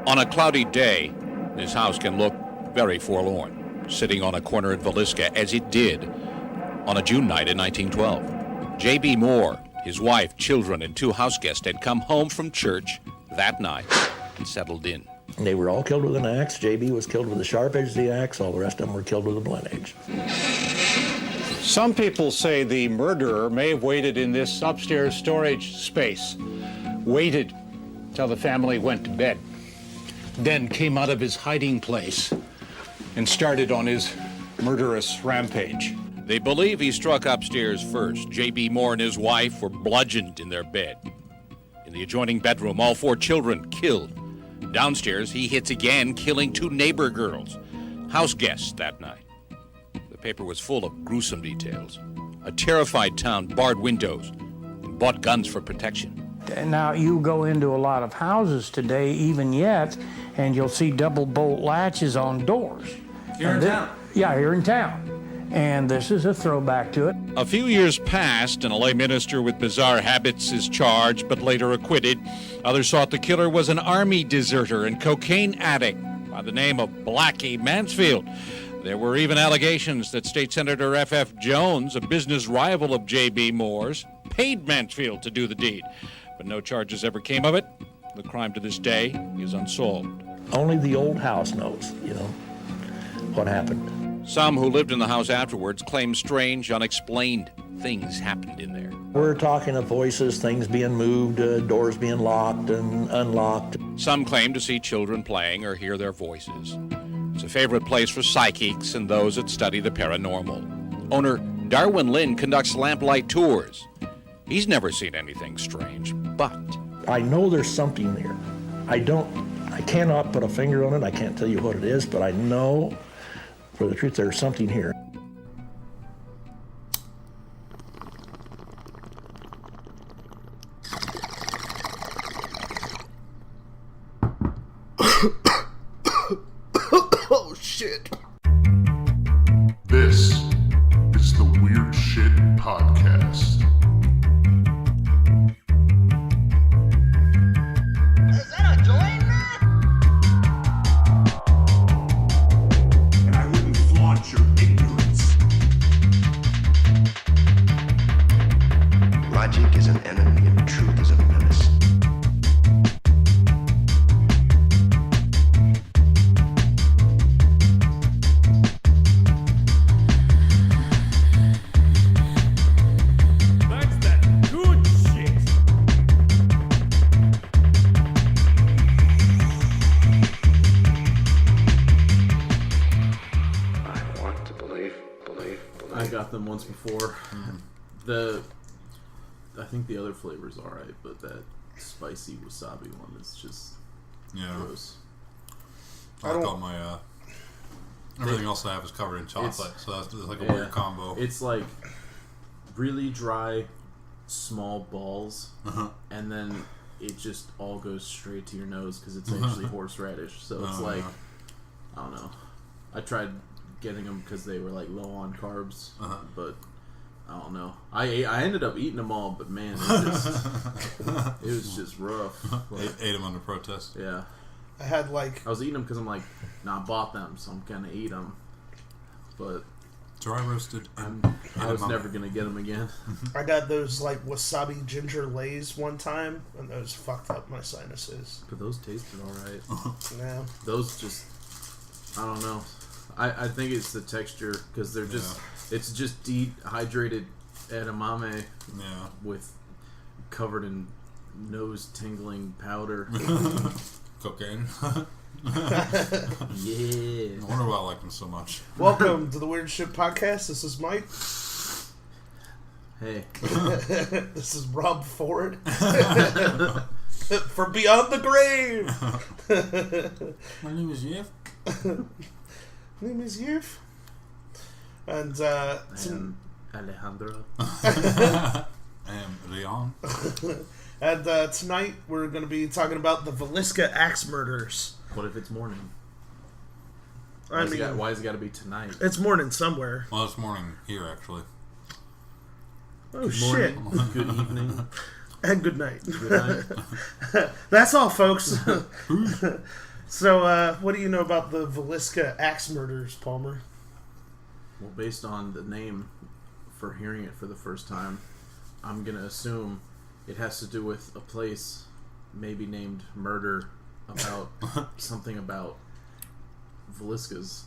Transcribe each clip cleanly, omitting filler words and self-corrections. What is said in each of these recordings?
On a cloudy day, this house can look very forlorn, sitting on a corner in Villisca, as it did on a June night in 1912. J.B. Moore, his wife, children, and 2 house guests had come home from church that night and settled in. They were all killed with an axe. J.B. was killed with the sharp edge of the axe. All the rest of them were killed with a blunt edge. Some people say the murderer may have waited in this upstairs storage space, waited till the family went to bed, then came out of his hiding place and started on his murderous rampage. They believe he struck upstairs first. J.B. Moore and his wife were bludgeoned in their bed. In the adjoining bedroom, all 4 children killed. Downstairs, he hits again, killing 2 neighbor girls, house guests that night. The paper was full of gruesome details. A terrified town barred windows and bought guns for protection. Now, you go into a lot of houses today, even yet, and you'll see double bolt latches on doors. Here in town? Yeah, here in town. And this is a throwback to it. A few years passed, and a lay minister with bizarre habits is charged, but later acquitted. Others thought the killer was an army deserter and cocaine addict by the name of Blackie Mansfield. There were even allegations that State Senator F.F. Jones, a business rival of J.B. Moore's, paid Mansfield to do the deed. But no charges ever came of it. The crime to this day is unsolved. Only the old house knows, what happened. Some who lived in the house afterwards claim strange, unexplained things happened in there. We're talking of voices, things being moved, doors being locked and unlocked. Some claim to see children playing or hear their voices. It's a favorite place for psychics and those that study the paranormal. Owner Darwin Lynn conducts lamplight tours. He's never seen anything strange, but I know there's something there. I cannot put a finger on it. I can't tell you what it is, but I know for the truth there's something here. Oh, shit. This is the Weird Shit Podcast. Is that a joint, And I wouldn't flaunt your ignorance. Logic is an enemy and truth is a menace. Them once before. I think the other flavor's alright, but that spicy wasabi one is just gross. I like all my everything else I have is covered in chocolate, so that's like a weird combo. It's like really dry, small balls, and then it just all goes straight to your nose because it's actually horseradish. So it's like, I don't know. I tried getting them because they were like low on carbs, but I don't know. I ended up eating them all, but man, it was just rough. Like, ate them under protest. Yeah, I was eating them because I'm like, I bought them, so I'm gonna eat them. But dry roasted. I was never gonna get them again. I got those like wasabi ginger lays one time, and those fucked up my sinuses. But those tasted alright. Yeah, those just, I don't know. I think it's the texture because they're just it's just dehydrated edamame with covered in nose tingling powder. Cocaine. Yeah. I wonder why I like them so much. Welcome to the Weird Shit Podcast. This is Mike. Hey. This is Rob Ford. From Beyond the Grave. My name is Jeff. My name is Yuf. And I am Alejandro. I am Leon. And tonight we're going to be talking about the Villisca Axe Murders. What if it's morning? Why has it got to be tonight? It's morning somewhere. Well, it's morning here, actually. Oh, good shit. Morning, good evening. And good night. Good night. That's all, folks. So, what do you know about the Villisca Axe Murders, Palmer? Well, based on the name, for hearing it for the first time, I'm gonna assume it has to do with a place maybe named Murder, about something about Villiscas.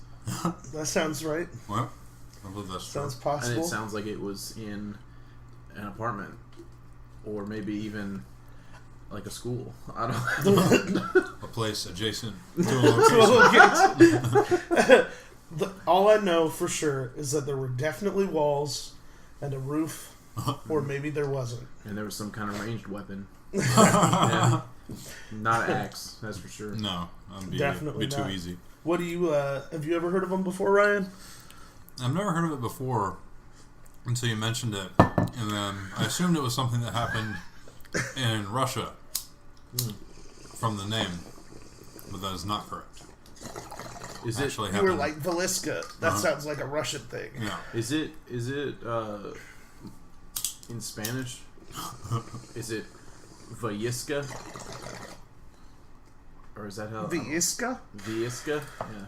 That sounds right. Well, I believe that's true. Sounds possible. And it sounds like it was in an apartment, or maybe even like a school. I don't know. A place adjacent to a location. All I know for sure is that there were definitely walls and a roof, or maybe there wasn't. And there was some kind of ranged weapon. Yeah. Not an axe, that's for sure. No, that'd be, Definitely be not. too easy. What do you, have you ever heard of them before, Ryan? I've never heard of it before until you mentioned it, and then I assumed it was something that happened in Russia from the name, but that is not correct. Is it? You were like Villisca. That sounds like a Russian thing. Yeah. Is it in Spanish? Is it Villisca? Or is that how? Villisca? Villisca? Yeah.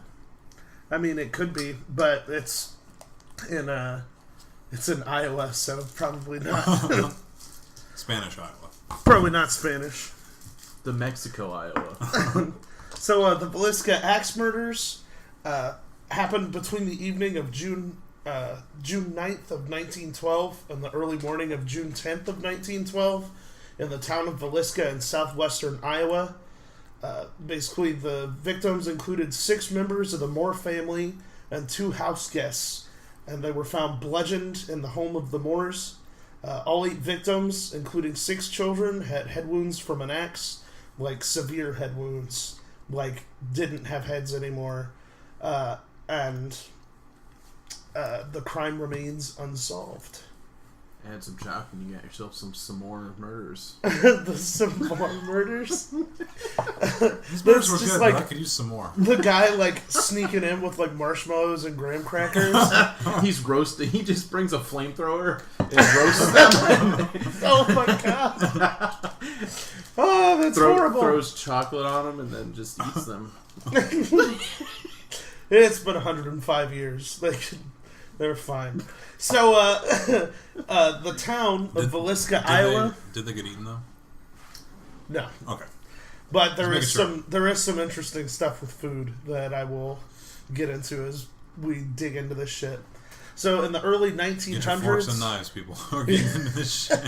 I mean, it could be, but it's in Iowa, so probably not. Spanish Iowa. Probably not Spanish. The Mexico, Iowa. So the Villisca Axe Murders happened between the evening of June 9th of 1912 and the early morning of June 10th of 1912 in the town of Villisca in southwestern Iowa. Basically, the victims included 6 members of the Moore family and 2 house guests, and they were found bludgeoned in the home of the Moores. All 8 victims, including 6 children, had head wounds from an axe, like severe head wounds, like didn't have heads anymore, and the crime remains unsolved. Add some chalk and you got yourself some more murders. Some more murders? These murders were just good, like, but I could use some more. The guy, like, sneaking in with, like, marshmallows and graham crackers. He's roasting. He just brings a flamethrower and roasts them. Oh, my God. Oh, that's horrible. Throws chocolate on them and then just eats them. It's been 105 years. They're fine. So, the town of Villisca, Iowa. Did they get eaten though? No. Okay. But there Just is making there is some interesting stuff with food that I will get into as we dig into this shit. So in the early 1900s, Get your forks and knives, people. Are getting into this shit.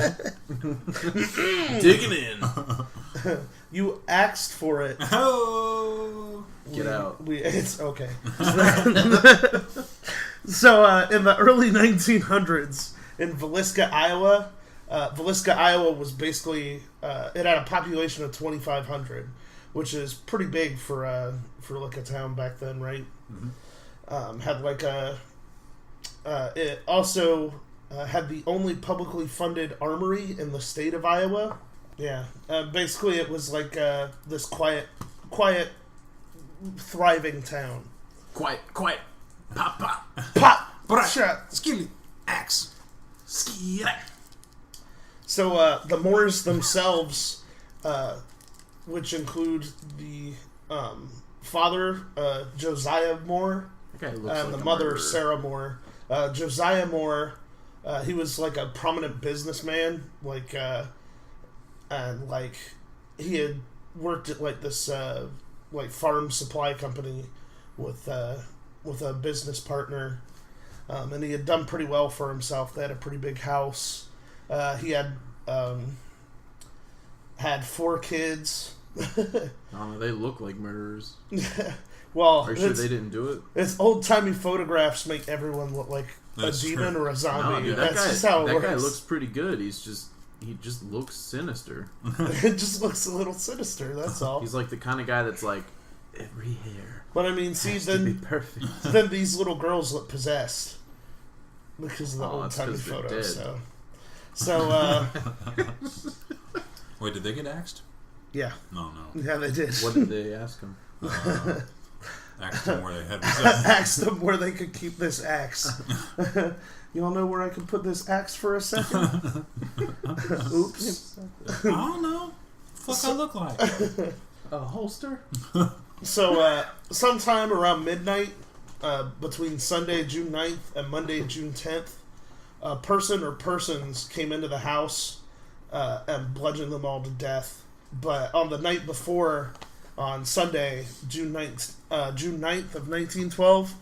Digging in. You asked for it. Oh. Get out. It's okay. So in the early 1900s in Villisca, Iowa, Villisca, Iowa was basically it had a population of 2,500, which is pretty big for like a town back then, right? Mm-hmm. Had like it also had the only publicly funded armory in the state of Iowa. Yeah, basically it was like this quiet, thriving town. Quiet. Pop. Pop! Shut! Skilly. Axe. So the Moores themselves, which include the father, Josiah Moore, and like the mother, murderer. Sarah Moore. Josiah Moore, he was like a prominent businessman, like, and like he had worked at like this like farm supply company with a business partner, and he had done pretty well for himself. They had a pretty big house. He had 4 kids. They look like murderers. Well, are you sure they didn't do it? It's old-timey photographs make everyone look like That's a demon true. or a zombie. No, dude, That's just how it works. That guy looks pretty good. He just looks sinister. It just looks a little sinister, that's all. He's like the kind of guy that's like, every hair. But I mean, see, has to be perfect. Then these little girls look possessed because of the old-timey that's 'cause they're photos. dead. So Wait, did they get axed? yeah. No. Yeah, they did. What did they ask him? Axed them where they had Asked them where they could keep this axe. You all know where I can put this axe for a second? Oops. I don't know. Fuck, I look like A holster? So, sometime around midnight, between Sunday, June 9th and Monday, June 10th, a person or persons came into the house and bludgeoned them all to death. But on the night before, on Sunday, June 9th of 1912,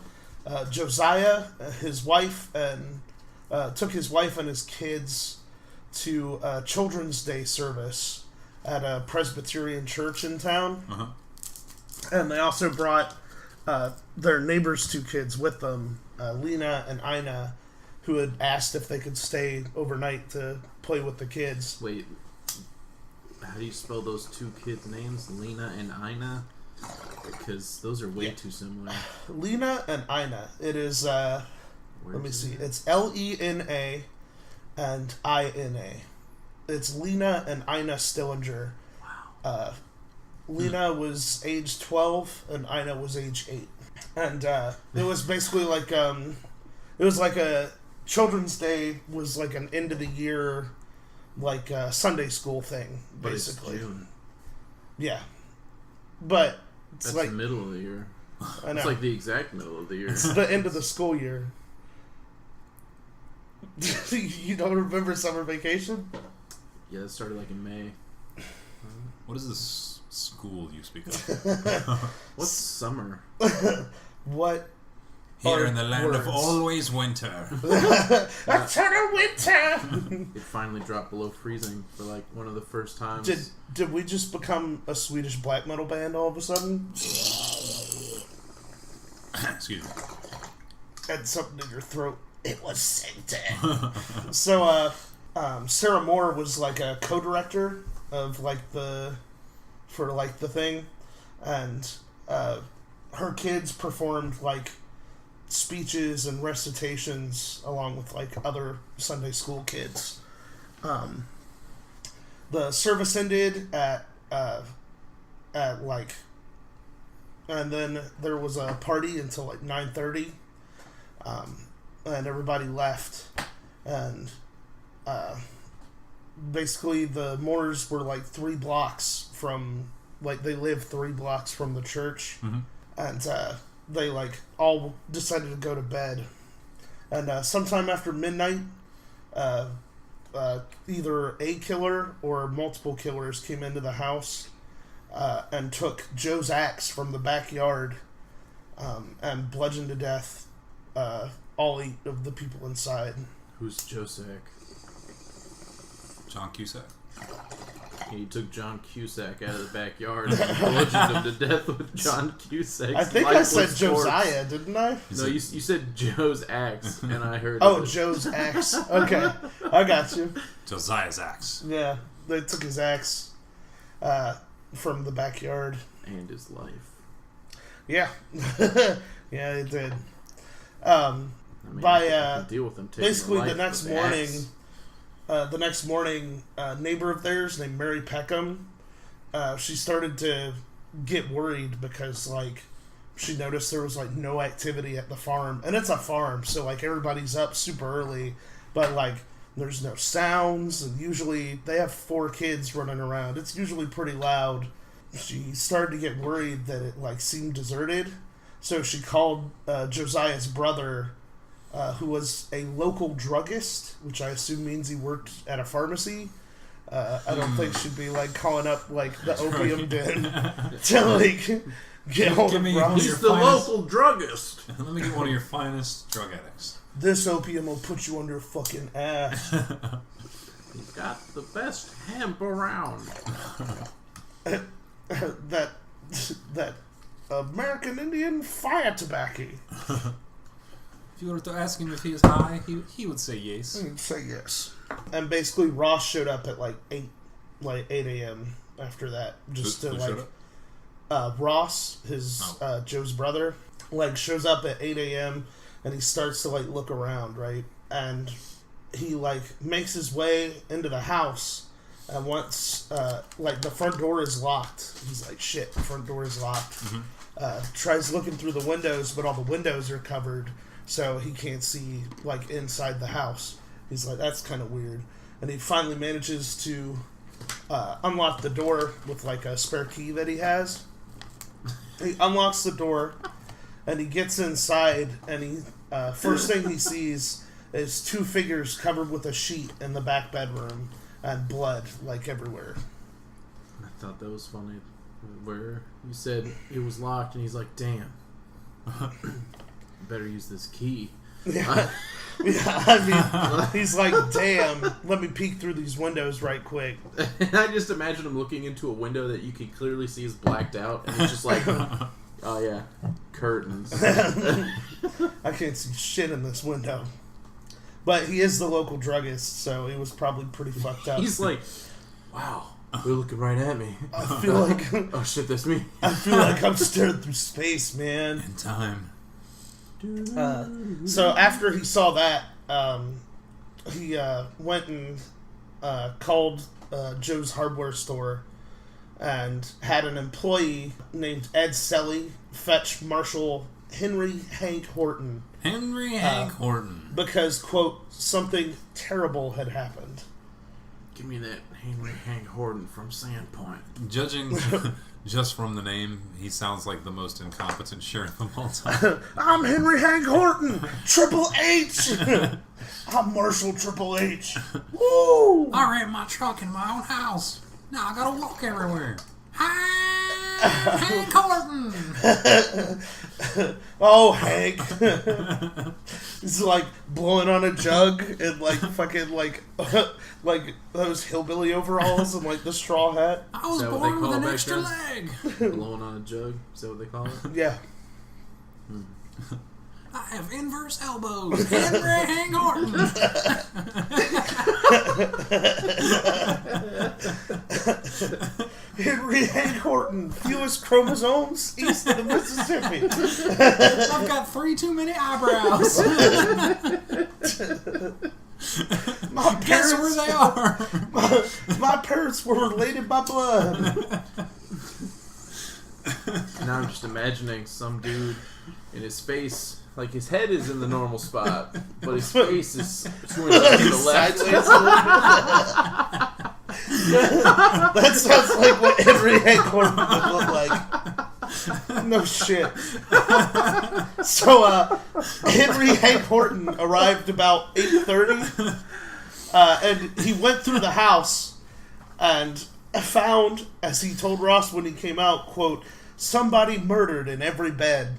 Josiah, his wife, and took his wife and his kids to a Children's Day service at a Presbyterian church in town. Uh-huh. And they also brought their neighbor's two kids with them, Lena and Ina, who had asked if they could stay overnight to play with the kids. Wait, how do you spell those two kids' names, Lena and Ina? Because those are way too similar. Lena and Ina. It is, let me see. It's Lena and Ina. It's Lena and Ina Stillinger. Wow. Lena was age 12 and Ina was age 8. And it was basically like, it was like a Children's Day was like an end of the year, like Sunday school thing, basically. But it's June. Yeah. But it's That's like the middle of the year. I know. It's like the exact middle of the year. It's the end of the school year. You don't remember summer vacation? Yeah, it started like in May. What is this school you speak of? What's summer? What? Here are in the land of words? always winter. Eternal winter! It finally dropped below freezing for like one of the first times. Did we just become a Swedish black metal band all of a sudden? Excuse me. Had something in your throat. It was Satan. So, Sarah Moore was like a co-director of like the thing, and her kids performed like speeches and recitations along with like other Sunday school kids. The service ended at like, and then there was a party until like 9:30, and everybody left, and basically the Moores were like 3 blocks from, like they lived 3 blocks from the church, and they like all decided to go to bed, and sometime after midnight, either a killer or multiple killers came into the house and took Joe's axe from the backyard and bludgeoned to death all 8 of the people inside. Who's Josek? John Cusack. He took John Cusack out of the backyard and bludgeoned him to death with John Cusack's I think I said lifeless corpse. Josiah, didn't I? No, you said Joe's axe, and I heard. Oh, Joe's axe. Okay, I got you. Josiah's axe. Yeah, they took his axe from the backyard. And his life. Yeah, yeah, they did. I mean, I can deal with them taking Basically, the the next morning, neighbor of theirs named Mary Peckham, she started to get worried because like she noticed there was like no activity at the farm, and it's a farm, so like everybody's up super early, but like there's no sounds, and usually they have 4 kids running around. It's usually pretty loud. She started to get worried that it like seemed deserted, so she called Josiah's brother, who was a local druggist, which I assume means he worked at a pharmacy. I don't think she'd be like calling up like the opium den to like get hold of Ross. He's the local druggist. Let me get one of your finest drug addicts. This opium will put you under a fucking ass. He's got the best hemp around. that American Indian fire tobacco. If you were to ask him if he is high, he would say yes. He'd say yes. And basically, Ross showed up at like 8 a.m. after that, just Who to showed like. up? Ross, his Joe's brother, like shows up at 8 a.m. and he starts to like look around, right? And he like makes his way into the house, and once like the front door is locked, he's like, shit, the front door is locked. Tries looking through the windows, but all the windows are covered, so he can't see like inside the house. He's like, that's kind of weird. And he finally manages to unlock the door with like a spare key that he has. He unlocks the door, and he gets inside, and he first thing he sees is two figures covered with a sheet in the back bedroom, and blood, like, everywhere. I thought that was funny, where you said it was locked, and he's like, damn. Better use this key. Yeah. Yeah, I mean, he's like, damn, let me peek through these windows right quick. And I just imagine him looking into a window that you can clearly see is blacked out, and it's just like, oh yeah, curtains. I can't see shit in this window. But he is the local druggist, so he was probably pretty fucked up. He's like, wow, they're looking right at me. I feel like... oh shit, that's me. I feel like I'm staring through space, man. In time. So after he saw that, he went and called Joe's hardware store and had an employee named Ed Selly fetch Marshal Henry Hank Horton. Henry Hank Horton. Because, quote, something terrible had happened. Give me that Henry Hank Horton from Sandpoint. Judging just from the name, he sounds like the most incompetent sheriff of all time. I'm Henry Hank Horton, Triple H. I'm Marshal Triple H. Woo! I ran my truck in my own house. Now I gotta walk everywhere. Hank Horton. Oh, Hank. He's like blowing on a jug and like fucking like those hillbilly overalls and like the straw hat. I was born with an extra leg. Blowing on a jug. Is that what they call it? Yeah. I have inverse elbows. Henry Hank Horton. Henry Hank Horton, fewest chromosomes east of the Mississippi. I've got 3 too many eyebrows. Guess where they are. My parents were related by blood. Now I'm just imagining some dude in his face. Like, his head is in the normal spot, but his face is twisted to the left. That sounds like what Henry Hank Horton would look like. No shit. So, Henry Hank Horton arrived about 8:30, and he went through the house and found, as he told Ross when he came out, quote, somebody murdered in every bed.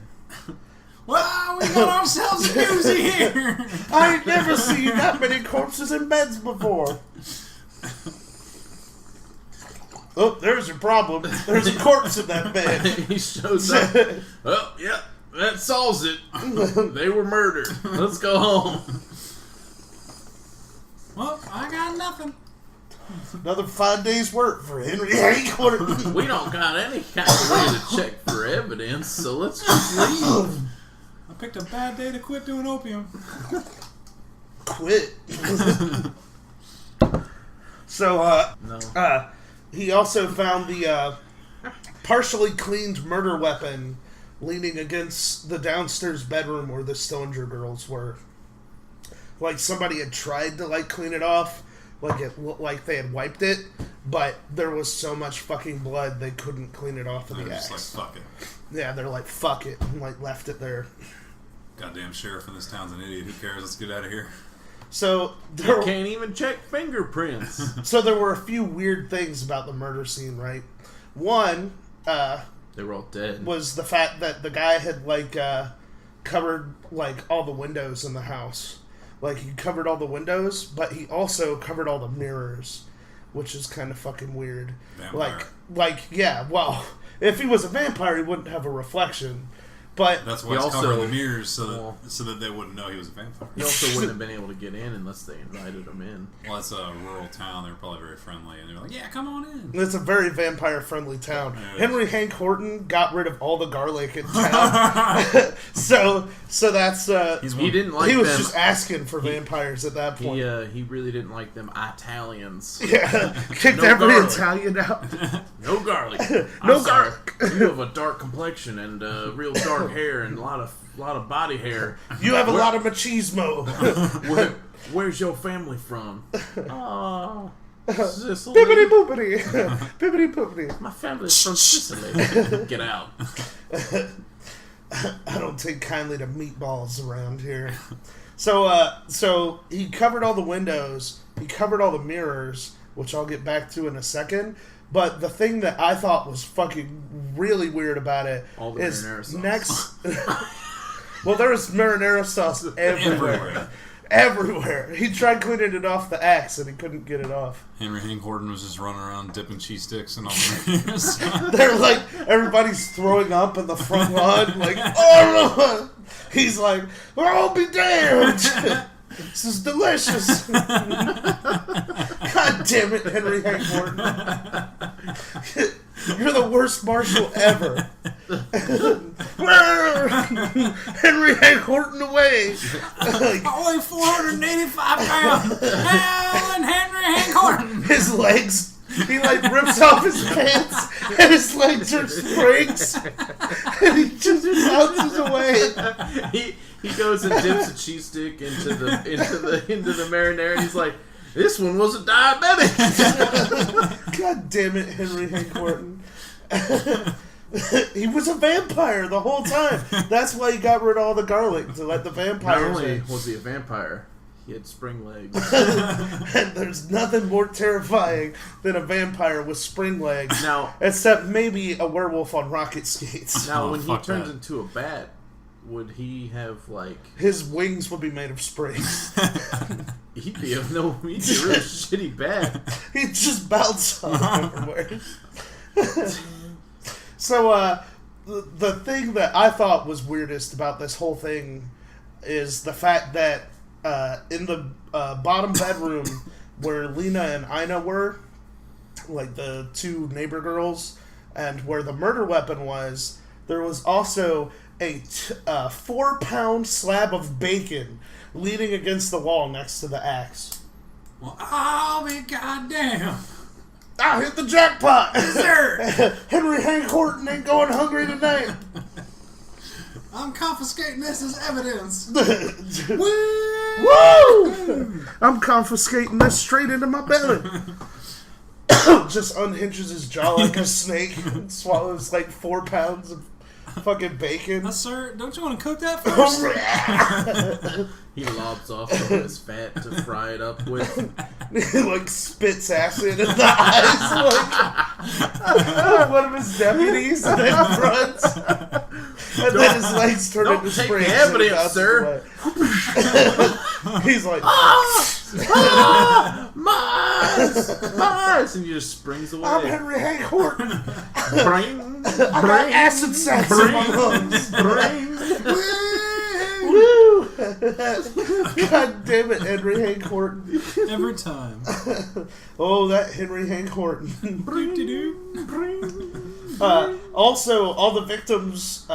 Well, we got ourselves a doozy here. I ain't never seen that many corpses in beds before. Oh, there's your problem. There's a corpse in that bed. He shows up. Oh, yeah, that solves it. They were murdered. Let's go home. Well, I got nothing. Another 5 days' work for Henry Hank Horton. We don't got any kind of way to check for evidence, so let's just leave. I picked a bad day to quit doing opium. Quit. So, No. he also found the partially cleaned murder weapon leaning against the downstairs bedroom where the Stillinger girls were. Like, somebody had tried to, like, clean it off. Like, it looked like they had wiped it, but there was so much fucking blood they couldn't clean it off of the axe. Just like, fuck it. Yeah, they're like, fuck it, and, like, left it there. Goddamn sheriff in this town's an idiot. Who cares? Let's get out of here. So You can't even check fingerprints. So there were a few weird things about the murder scene, right? One, They were all dead. was the fact that the guy had, like, covered, like, all the windows in the house. Like, he covered all the windows, but he also covered all the mirrors, which is kind of fucking weird. Vampire. Like, yeah, well, if he was a vampire, he wouldn't have a reflection. But That's why He it's also- covering the mirrors so that they wouldn't know he was a vampire. He also wouldn't have been able to get in unless they invited him in. Well, it's a rural town. They were probably very friendly, and they were like, "Yeah, come on in." it's a very vampire-friendly town. Yeah. Henry Hank Horton got rid of all the garlic in town. so that's... He didn't like he was them. just asking for vampires at that point. He really didn't like them Italians. Yeah, kicked No every garlic. Italian out. No garlic. No I'm sorry. garlic. You have a dark complexion and real dark hair and a lot of body hair. You have a lot of machismo. Where's your family from? Oh, Sicily. Bibbidi boopity. Bibbidi boopity. My family's from Sicily. Get out. I don't take kindly to meatballs around here. So he covered all the windows. He covered all the mirrors, which I'll get back to in a second. But the thing that I thought was fucking really weird about it All the is marinara sauce. next. Well, there was marinara sauce everywhere. Everywhere. He tried cleaning it off the axe and he couldn't get it off. Henry Hank Horton was just running around dipping cheese sticks and all the They're like, everybody's throwing up in the front lawn. Like, oh no! He's like, I'll be damned! This is delicious. God damn it, Henry Hank Horton. You're the worst marshal ever. Henry Hank Horton away. I weigh 485 pounds. Hell, Henry Hank Horton. His legs, he like rips off his pants and his legs are springs and he just bounces away. He goes and dips a cheese stick into the marinara and he's like, this one was a diabetic. God damn it, Henry Hank Horton. He was a vampire the whole time. That's why he got rid of all the garlic, to let the vampires Not only in. was he a vampire, he had spring legs. And there's nothing more terrifying than a vampire with spring legs. Now, except maybe a werewolf on rocket skates. now Oh, when he fuck turns that. into a bat, would he have like? His wings would be made of springs. He'd be a real shitty bat. He'd just bounce off everywhere. So, the thing that I thought was weirdest about this whole thing is the fact that in the bottom bedroom where Lena and Ina were, like the two neighbor girls, and where the murder weapon was, there was also a 4-pound slab of bacon leaning against the wall next to the axe. Well, I'll be goddamn. I hit the jackpot! Sir! Henry Hank Horton ain't going hungry tonight! I'm confiscating this as evidence. Woo! I'm confiscating this straight into my belly. Just unhinges his jaw like a snake and swallows like 4 pounds of fucking bacon. Sir, don't you want to cook that first? He lobs off some of his fat to fry it up with. He like spits acid in the eyes like one of his deputies and then runs. And then his legs turn into Take springs. the and he evidence, bounces sir. away. He's like, Mars! And he just springs away. I'm Henry Hank Horton. Bring, I got acid sacs in my lungs. Woo! God damn it, Henry Hank Horton. Every time. Oh, that Henry Hank Horton. Also, all the victims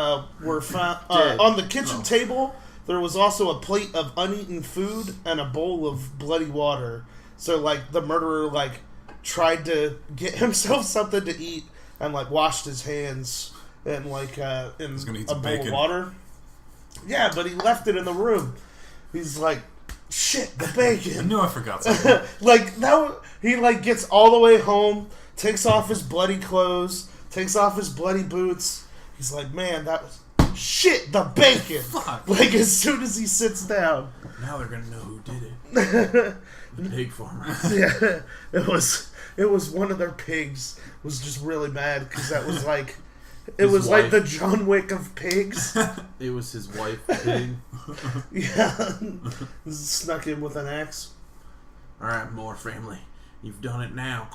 were found on the kitchen table. There was also a plate of uneaten food and a bowl of bloody water. So, like, the murderer, like, tried to get himself something to eat and, like, washed his hands in, like, in a bowl of water. Yeah, but he left it in the room. He's like, shit, the bacon. I knew I forgot something. Like, he, like, gets all the way home, takes off his bloody clothes, takes off his bloody boots. He's like, man, that was... Shit, the bacon! Fuck. Like, as soon as he sits down. Now they're gonna know who did it. The pig farmer. Yeah, it was one of their pigs was just really mad because that was like... It was like the John Wick of pigs. It was his wife pig. Yeah. Snuck in with an axe. Alright, more family. You've done it now.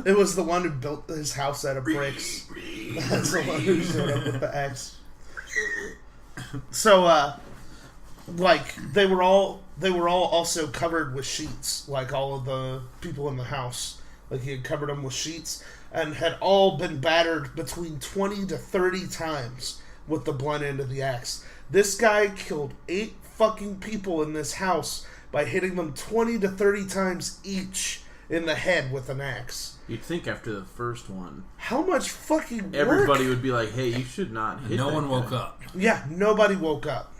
It was the one who built his house out of bricks. That's the one who showed up with the axe. So, like, they were all also covered with sheets, like all of the people in the house. Like, he had covered them with sheets and had all been battered between 20 to 30 times with the blunt end of the axe. This guy killed 8 fucking people in this house by hitting them 20 to 30 times each in the head with an axe. You'd think after the first one, How much fucking work? everybody would be like, hey, you should not hit No that one woke guy. up. Yeah, nobody woke up.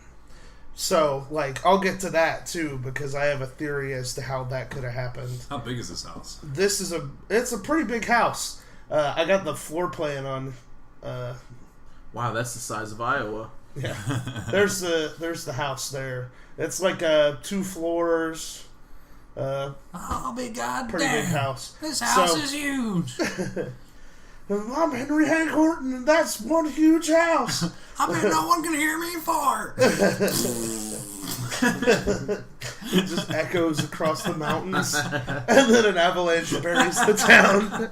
So, like, I'll get to that, too, because I have a theory as to how that could have happened. How big is this house? It's a pretty big house. I got the floor plan on Wow, that's the size of Iowa. Yeah, there's the house there. It's like 2 floors. I'll be goddamn. Pretty big house. This house is huge. I'm Henry Hank Horton, and that's one huge house. I bet no one can hear me fart. It just echoes across the mountains, and then an avalanche buries the town.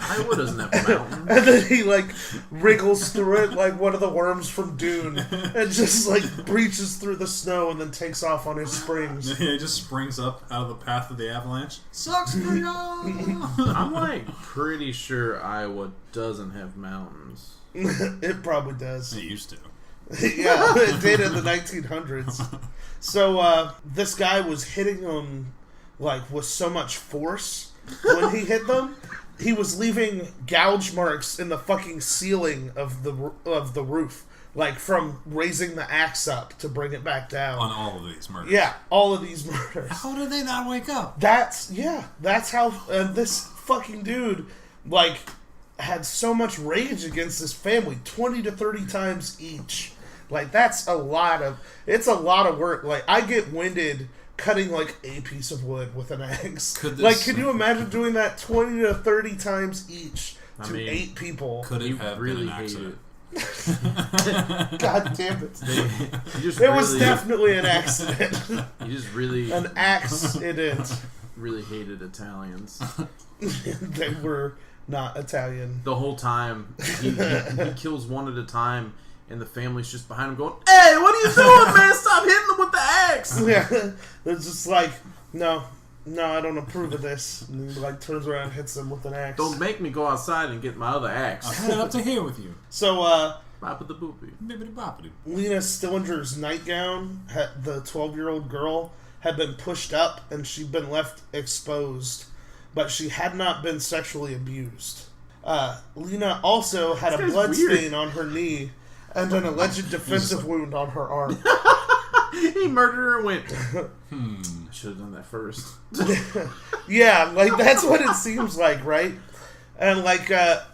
Iowa doesn't have a mountain. And then he wriggles through it like one of the worms from Dune, and just breaches through the snow and then takes off on his springs. He just springs up out of the path of the avalanche. Sucks for y'all. I'm pretty sure Iowa doesn't have mountains. It probably does. It used to. Yeah, it did in the 1900s. So this guy was hitting them with so much force when he hit them. He was leaving gouge marks in the fucking ceiling of the roof, from raising the axe up to bring it back down. On all of these murders. Yeah, all of these murders. How did they not wake up? That's how this fucking dude had so much rage against this family, 20 to 30 times each. That's a lot of work. I get winded cutting a piece of wood with an axe. Can you imagine doing that 20 to 30 times each to 8 people? Could it have really been an accident? God damn it. It was definitely an accident. You just really... An accident. Really hated Italians. They were not Italian. The whole time. He kills one at a time. And the family's just behind him going, "Hey, what are you doing, man? Stop hitting them with the axe!" Yeah, they're just no, I don't approve of this. And he turns around and hits them with an axe. Don't make me go outside and get my other axe. I'll head up to here with you. So, Bop the boopy. Bibbidi boppity. Lena Stillinger's nightgown, the 12-year-old girl, had been pushed up and she'd been left exposed, but she had not been sexually abused. Lena also had a blood stain on her knee and an alleged defensive wound on her arm. He murdered her and went, I should have done that first. Yeah, that's what it seems like, right? And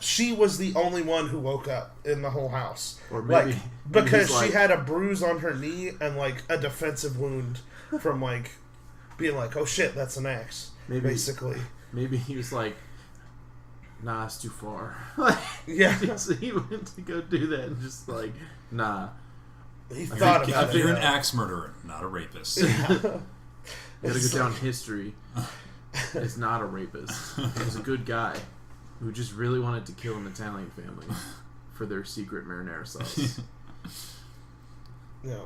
she was the only one who woke up in the whole house. Or maybe because she had a bruise on her knee and a defensive wound from being oh shit, that's an axe. Basically. Maybe he was nah, it's too far. Yeah. He went to go do that and just nah. He thought about it. You're an axe murderer, not a rapist. You gotta go down history. He's not a rapist. He's a good guy who just really wanted to kill an Italian family for their secret marinara sauce. Yeah.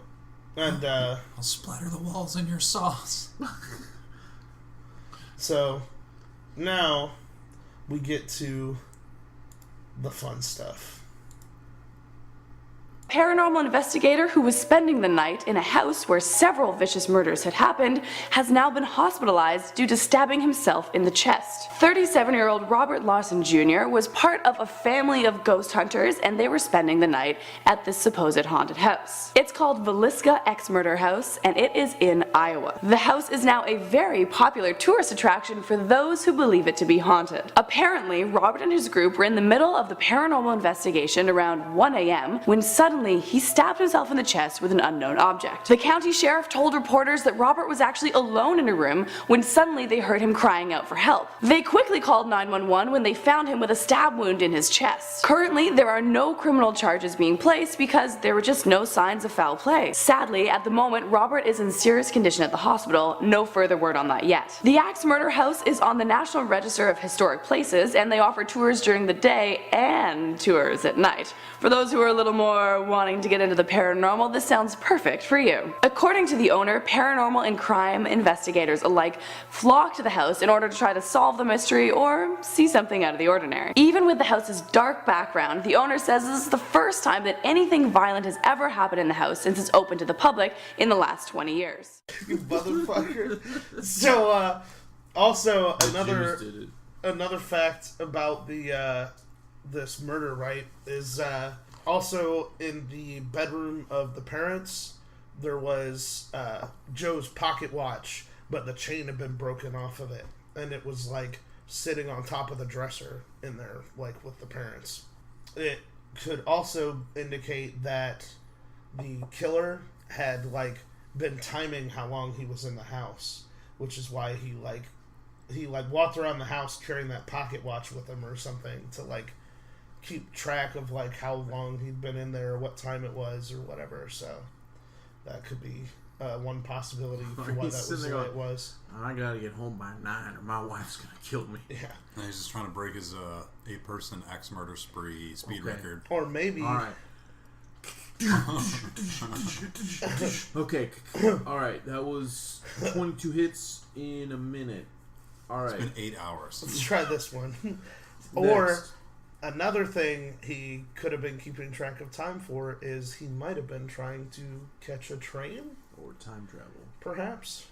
And I'll splatter the walls in your sauce. So now we get to the fun stuff. Paranormal investigator who was spending the night in a house where several vicious murders had happened has now been hospitalized due to stabbing himself in the chest. 37-year-old Robert Lawson Jr. was part of a family of ghost hunters, and they were spending the night at this supposed haunted house. It's called Villisca Axe Murder House, and it is in Iowa. The house is now a very popular tourist attraction for those who believe it to be haunted. Apparently, Robert and his group were in the middle of the paranormal investigation around 1 a.m. when suddenly he stabbed himself in the chest with an unknown object. The county sheriff told reporters that Robert was actually alone in a room when suddenly they heard him crying out for help. They quickly called 911 when they found him with a stab wound in his chest. Currently, there are no criminal charges being placed because there were just no signs of foul play. Sadly, at the moment, Robert is in serious condition at the hospital. No further word on that yet. The Axe Murder House is on the National Register of Historic Places, and they offer tours during the day and tours at night. For those who are a little more wanting to get into the paranormal, this sounds perfect for you. According to the owner, paranormal and crime investigators alike flock to the house in order to try to solve the mystery or see something out of the ordinary. Even with the house's dark background, the owner says this is the first time that anything violent has ever happened in the house since it's open to the public in the last 20 years. You motherfucker. So, also another fact about this murder, right, is also in the bedroom of the parents there was Joe's pocket watch, but the chain had been broken off of it, and it was sitting on top of the dresser in there with the parents. could also indicate that the killer had been timing how long he was in the house, which is why he walked around the house carrying that pocket watch with him or something to keep track of how long he'd been in there, or what time it was, or whatever. So that could be one possibility for why that was the way it was. I gotta get home by 9 or my wife's gonna kill me. Yeah. And he's just trying to break his 8-person axe murder spree speed record. Or maybe... Alright. Okay. Alright, that was 22 hits in a minute. Alright. It's been 8 hours. Let's try this one. Or another thing he could have been keeping track of time for is he might have been trying to catch a train. Or time travel. Perhaps.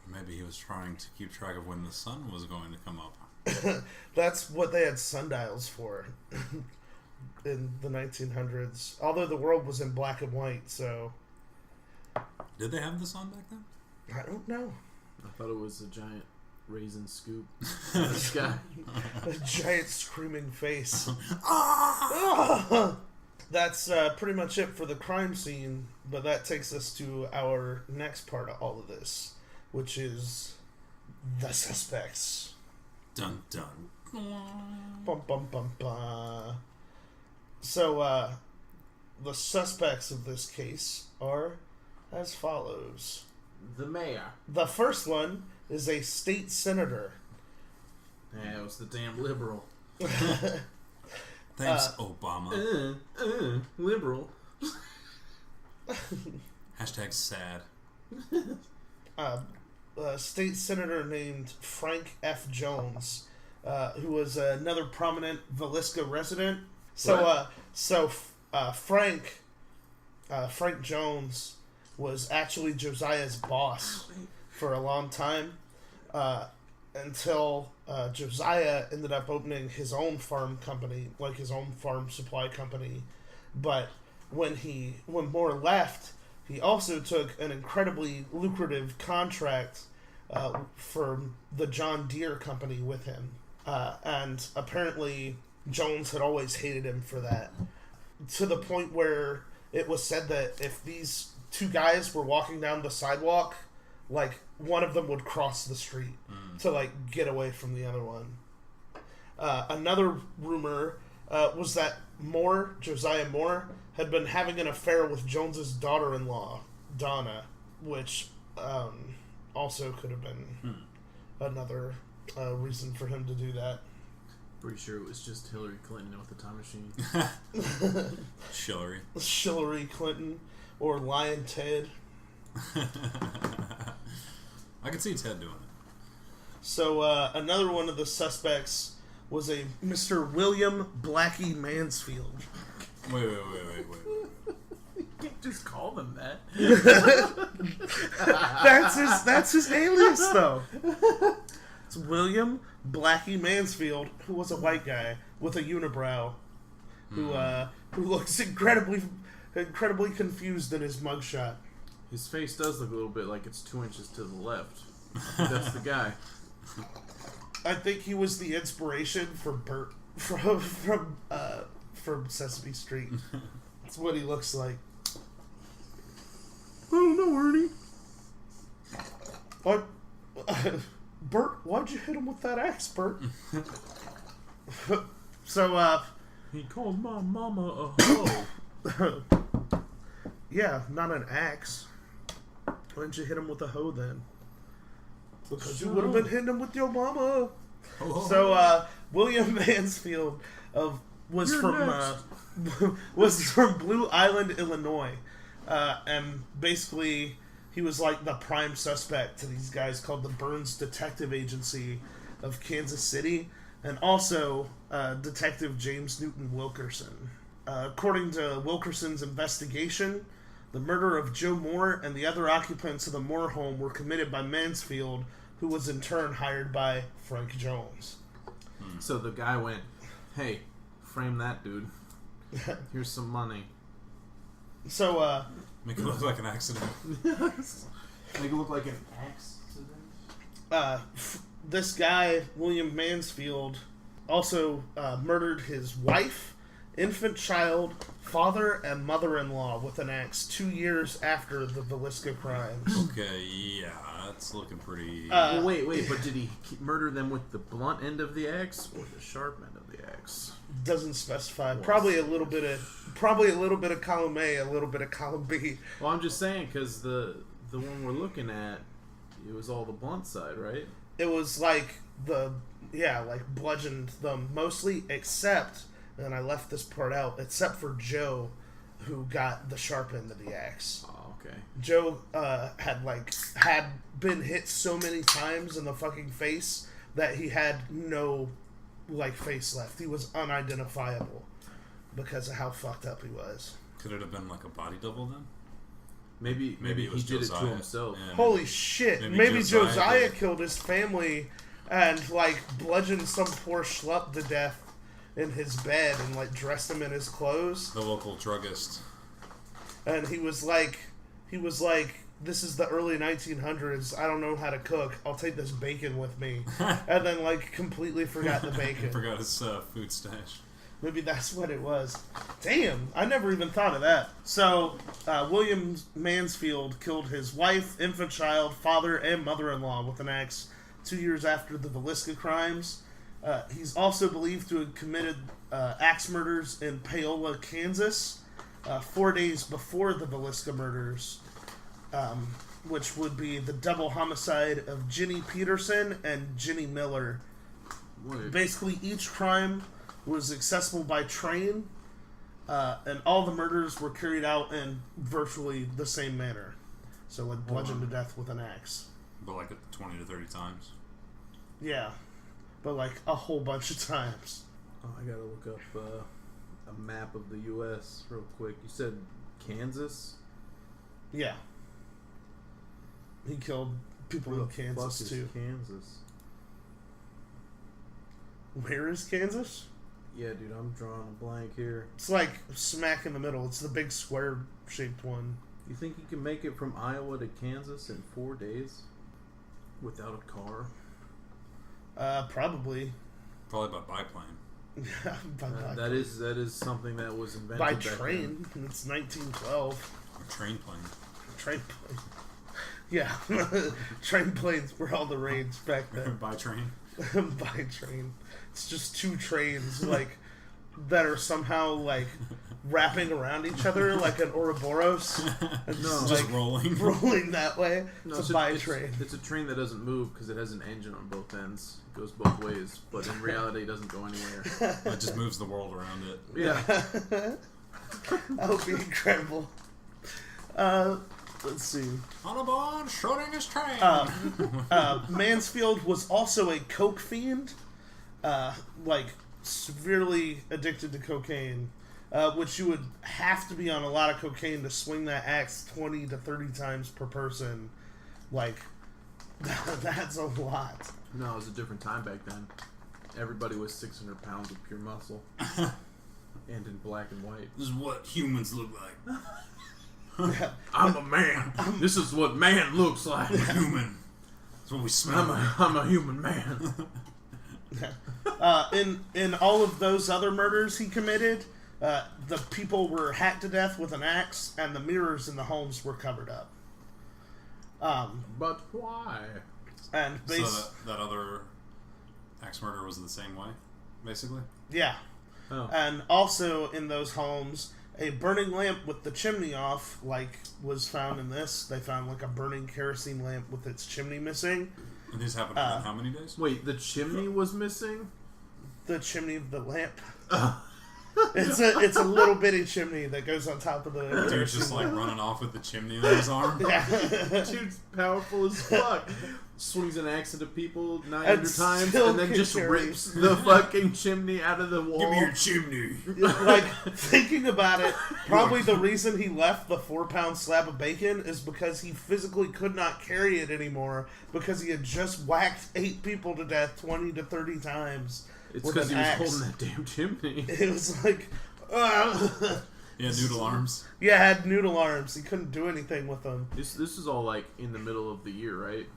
Maybe he was trying to keep track of when the sun was going to come up. That's what they had sundials for in the 1900s. Although the world was in black and white, so... Did they have the sun back then? I don't know. I thought it was a giant raisin scoop in the sky. A giant screaming face. That's pretty much it for the crime scene, but that takes us to our next part of all of this, which is the suspects. Dun dun. Bum bum bum bum. So, the suspects of this case are as follows. The mayor. The first one is a state senator. Yeah, it was the damn liberal. Thanks, Obama. Liberal. Hashtag sad. A state senator named Frank F. Jones, who was another prominent Villisca resident. Frank Jones was actually Josiah's boss for a long time, until Josiah ended up opening his own farm company, his own farm supply company. But when Moore left, he also took an incredibly lucrative contract for the John Deere company with him. And apparently Jones had always hated him for that, to the point where it was said that if these two guys were walking down the sidewalk, one of them would cross the street to get away from the other one. Another rumor was that Josiah Moore, had been having an affair with Jones's daughter-in-law, Donna, which also could have been another reason for him to do that. Pretty sure it was just Hillary Clinton with the time machine. Hillary Clinton, or Lion Ted. I could see Ted doing it. So another one of the suspects was a Mr. William Blackie Mansfield. Wait. You can't just call them that. That's his alias, though. It's William Blackie Mansfield, who was a white guy with a unibrow, who looks incredibly confused in his mugshot. His face does look a little bit like it's 2 inches to the left. That's the guy. I think he was the inspiration for Bert from Sesame Street. That's what he looks like. I don't know, Ernie. Bert, why'd you hit him with that axe, Bert? So, he called my mama a hoe. Yeah, not an axe. Why didn't you hit him with a hoe then? Because you would have been hitting him with your mama. So, William Mansfield was from Blue Island, Illinois, and basically he was like the prime suspect to these guys called the Burns Detective Agency of Kansas City, and also Detective James Newton Wilkerson. According to Wilkerson's investigation, the murder of Joe Moore and the other occupants of the Moore home were committed by Mansfield, who was in turn hired by Frank Jones. So the guy went, "Hey, frame that dude. Here's some money." So, make it look like an accident. Make it look like an accident? This guy, William Mansfield, also murdered his wife infant child, father, and mother-in-law with an axe 2 years after the Villisca crimes. Okay, yeah, that's looking pretty... Well, wait, but did he murder them with the blunt end of the axe or the sharp end of the axe? Doesn't specify. Probably a little bit of column A, a little bit of column B. Well, I'm just saying because the one we're looking at, it was all the blunt side, right? It was like bludgeoned them mostly, except, and I left this part out, except for Joe, who got the sharp end of the axe. Oh, okay. Joe had been hit so many times in the fucking face that he had no face left. He was unidentifiable because of how fucked up he was. Could it have been like a body double then? Maybe it was he did Josiah. it to himself. Yeah, Holy shit! Maybe Josiah killed his family and bludgeoned some poor schlup to death in his bed and dressed him in his clothes. The local druggist. And he was like, this is the early 1900s. I don't know how to cook. I'll take this bacon with me. And then completely forgot the bacon. Forgot his food stash. Maybe that's what it was. Damn, I never even thought of that. So, William Mansfield killed his wife, infant child, father, and mother-in-law with an axe 2 years after the Villisca crimes. He's also believed to have committed axe murders in Paola, Kansas, 4 days before the Villisca murders, which would be the double homicide of Ginny Peterson and Ginny Miller. Wait. Basically, each crime was accessible by train, and all the murders were carried out in virtually the same manner. So, bludgeoned to death with an axe. But 20 to 30 times. Yeah, but a whole bunch of times. Oh, I gotta look up a map of the U.S. real quick. You said Kansas? Yeah. He killed people in Kansas, too. Kansas? Where is Kansas? Yeah, dude, I'm drawing a blank here. It's smack in the middle. It's the big square-shaped one. You think you can make it from Iowa to Kansas in 4 days? Without a car? Probably. Probably by biplane. That is something that was invented by back train. then. It's 1912. Or train plane. Train plane. Yeah. Train planes were all the rage back then. By train. By train. It's just two trains that are somehow wrapping around each other like an Ouroboros. No, just rolling that way. No, it's a by train. It's a train that doesn't move because it has an engine on both ends. It goes both ways, but in reality, it doesn't go anywhere. It just moves the world around it. Yeah. That would be incredible. Let's see. Autobahn Schrodinger's train. Mansfield was also a coke fiend, severely addicted to cocaine, which you would have to be on a lot of cocaine to swing that axe 20 to 30 times per person. That's a lot. No, it was a different time back then. Everybody was 600 pounds of pure muscle. And in black and white. This is what humans look like. I'm a man. This is what man looks like. I'm a human. That's what we smell like. I'm a human man. In all of those other murders he committed, the people were hacked to death with an axe, and the mirrors in the homes were covered up. But why? And so that other axe murder was the same way, basically? Yeah. Oh. And also in those homes, a burning lamp with the chimney off, was found in this. They found a burning kerosene lamp with its chimney missing. And these happened in how many days? Wait, the chimney was missing? The chimney of the lamp. It's a little bitty chimney that goes on top of the... Dude's just running off with the chimney on his arm? Yeah. Dude's powerful as fuck. Swings an axe into people 900 times and then just rips the fucking chimney out of the wall. Give me your chimney. Thinking about it, probably the reason he left the 4-pound slab of bacon is because he physically could not carry it anymore because he had just whacked 8 people to death 20 to 30 times. It's because he was holding that damn chimney. It was He had noodle arms. Yeah, had noodle arms. He couldn't do anything with them. This is all in the middle of the year, right?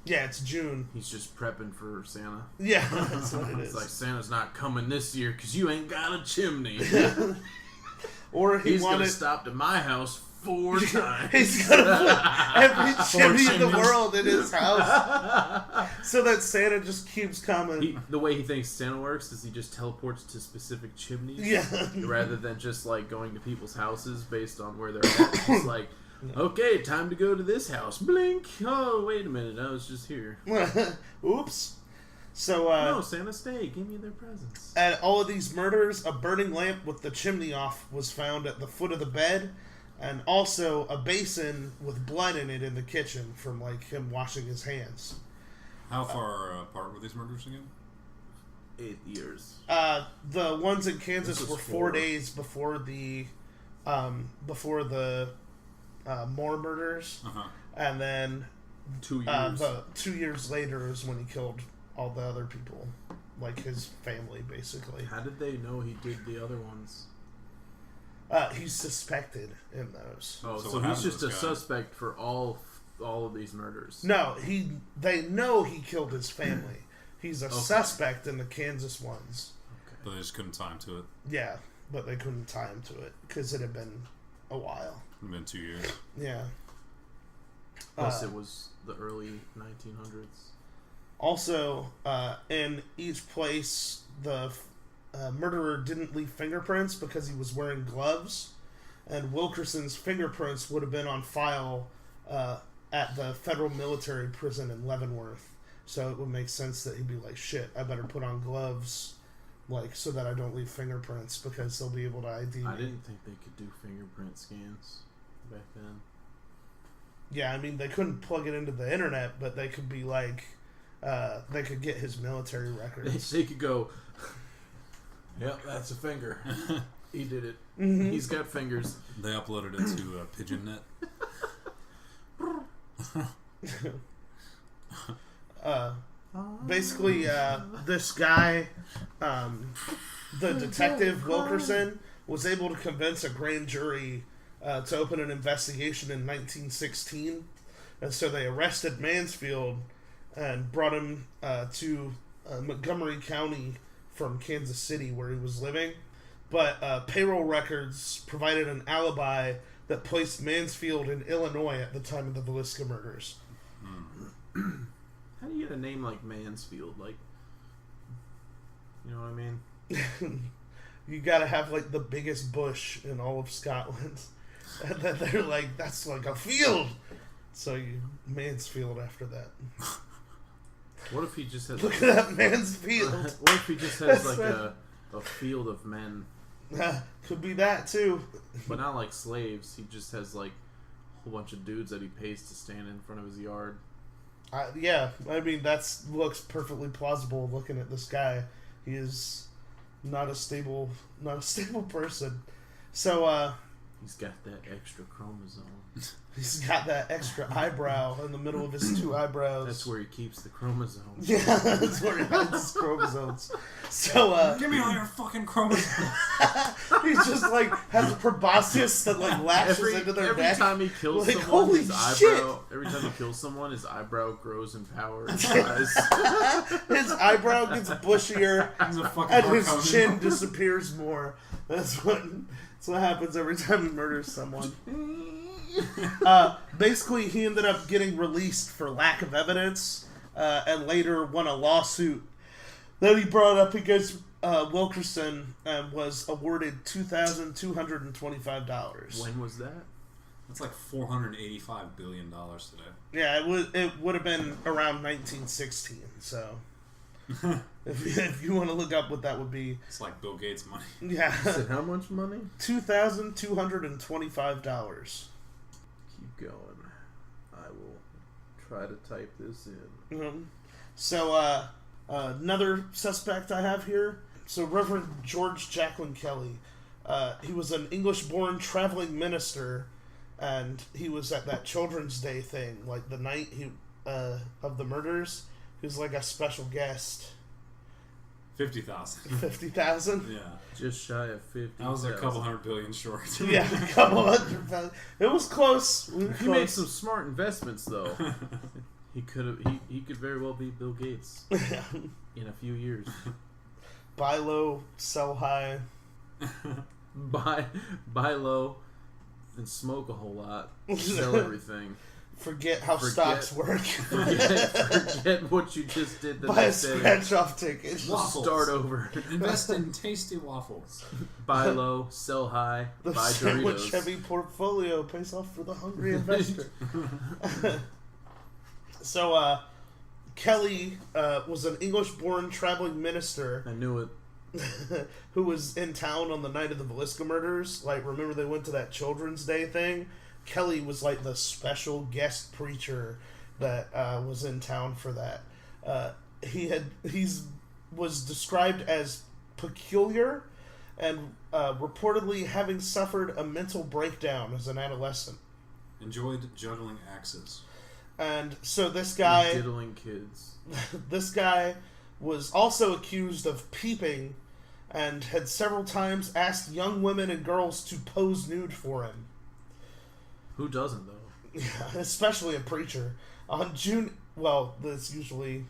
Yeah, it's June. He's just prepping for Santa. Yeah, that's what it is. It's like, Santa's not coming this year because you ain't got a chimney. Or he's going to stop at my house 4 times. He's going to put every chimney in the world in his house. So that Santa just keeps coming. The way he thinks Santa works is he just teleports to specific chimneys. Yeah. Rather than just, like, going to people's houses based on where they're at. It's just like, okay, time to go to this house. Blink. Oh, wait a minute. I was just here. Oops. So, no, Santa, stay. Give me their presents. At all of these murders, a burning lamp with the chimney off was found at the foot of the bed, and also a basin with blood in it in the kitchen from, like, him washing his hands. How far apart were these murders again? 8 years. The ones in Kansas were 4 4 days before the Moore murders, and then 2 years. 2 years later is when he killed all the other people, like his family, basically. How did they know he did the other ones? He's suspected in those. Oh, so he's just a suspect for all of these murders. No, they know he killed his family. He's a suspect in the Kansas ones. Okay. But they just couldn't tie him to it. Yeah, but they couldn't tie him to it because it had been a while. It had been 2 years. Yeah. Plus, it was the early 1900s. Also, in each place, the murderer didn't leave fingerprints because he was wearing gloves, and Wilkerson's fingerprints would have been on file at the federal military prison in Leavenworth. So it would make sense that he'd be like, shit, I better put on gloves, like, so that I don't leave fingerprints because they'll be able to ID me. I didn't think they could do fingerprint scans back then. Yeah, I mean, they couldn't plug it into the internet, but they could be like, they could get his military records. They could go, yep, that's a finger. He did it. Mm-hmm. He's got fingers. They uploaded it to PigeonNet. Basically, this guy, the detective Wilkerson, was able to convince a grand jury to open an investigation in 1916. And so they arrested Mansfield and brought him to Montgomery County from Kansas City, where he was living. But payroll records provided an alibi that placed Mansfield in Illinois at the time of the Villisca murders. How do you get a name like Mansfield? Like, you know what I mean? You gotta have, like, the biggest bush in all of Scotland. And then they're like, that's like a field! So you Mansfield after that. What if he just has... Look at that Mansfield! What if he just has, like, a field of men? Could be that, too. But not like slaves. He just has, like, a whole bunch of dudes that he pays to stand in front of his yard. Yeah, I mean, looks perfectly plausible looking at this guy. He is not a stable person. So, he's got that extra chromosome. He's got that extra eyebrow in the middle of his two eyebrows. That's where he keeps the chromosomes. Yeah, that's where he hides his chromosomes. So, give me all your fucking chromosomes. He's just like has a proboscis that like latches into their neck. Every time he kills like, someone, holy his shit. eyebrow. Every time he kills someone, his eyebrow grows in power and size. His eyebrow gets bushier, and his chin disappears more. That's what happens every time he murders someone. Basically, he ended up getting released for lack of evidence, and later won a lawsuit that he brought up against Wilkerson and was awarded $2,225. When was that? That's like $485 billion today. Yeah, it would have been around 1916. So, if you want to look up what that would be, it's like Bill Gates' money. Yeah. Said how much money? $2,225. Keep going. I will try to type this in. Mm-hmm. So, another suspect I have here. So, Reverend George Jacqueline Kelly. He was an English-born traveling minister, and he was at that Children's Day thing, like the night of the murders. He was like a special guest. 50,000. 50,000? Yeah. Just shy of 50. I was a couple $100 billion short. Yeah, a couple $100,000. It was close. He made some smart investments, though. He could very well be Bill Gates in a few years. Buy low, sell high. Buy low, and smoke a whole lot. Sell everything. Forget how stocks work. Forget what you just did the Buy a next day. scratch-off ticket. Start over. Invest in tasty waffles. Buy low, sell high, The buy sandwich Doritos. heavy portfolio pays off for the hungry investor. So, Kelly was an English-born traveling minister. I knew it. Who was in town on the night of the Villisca murders. Like, remember they went to that Children's Day thing? Kelly was like the special guest preacher that was in town for that. Was described as peculiar and reportedly having suffered a mental breakdown as an adolescent. Enjoyed juggling axes. And so this guy, Diddling kids. this guy was also accused of peeping and had several times asked young women and girls to pose nude for him. Who doesn't though? Yeah, especially a preacher. That's usually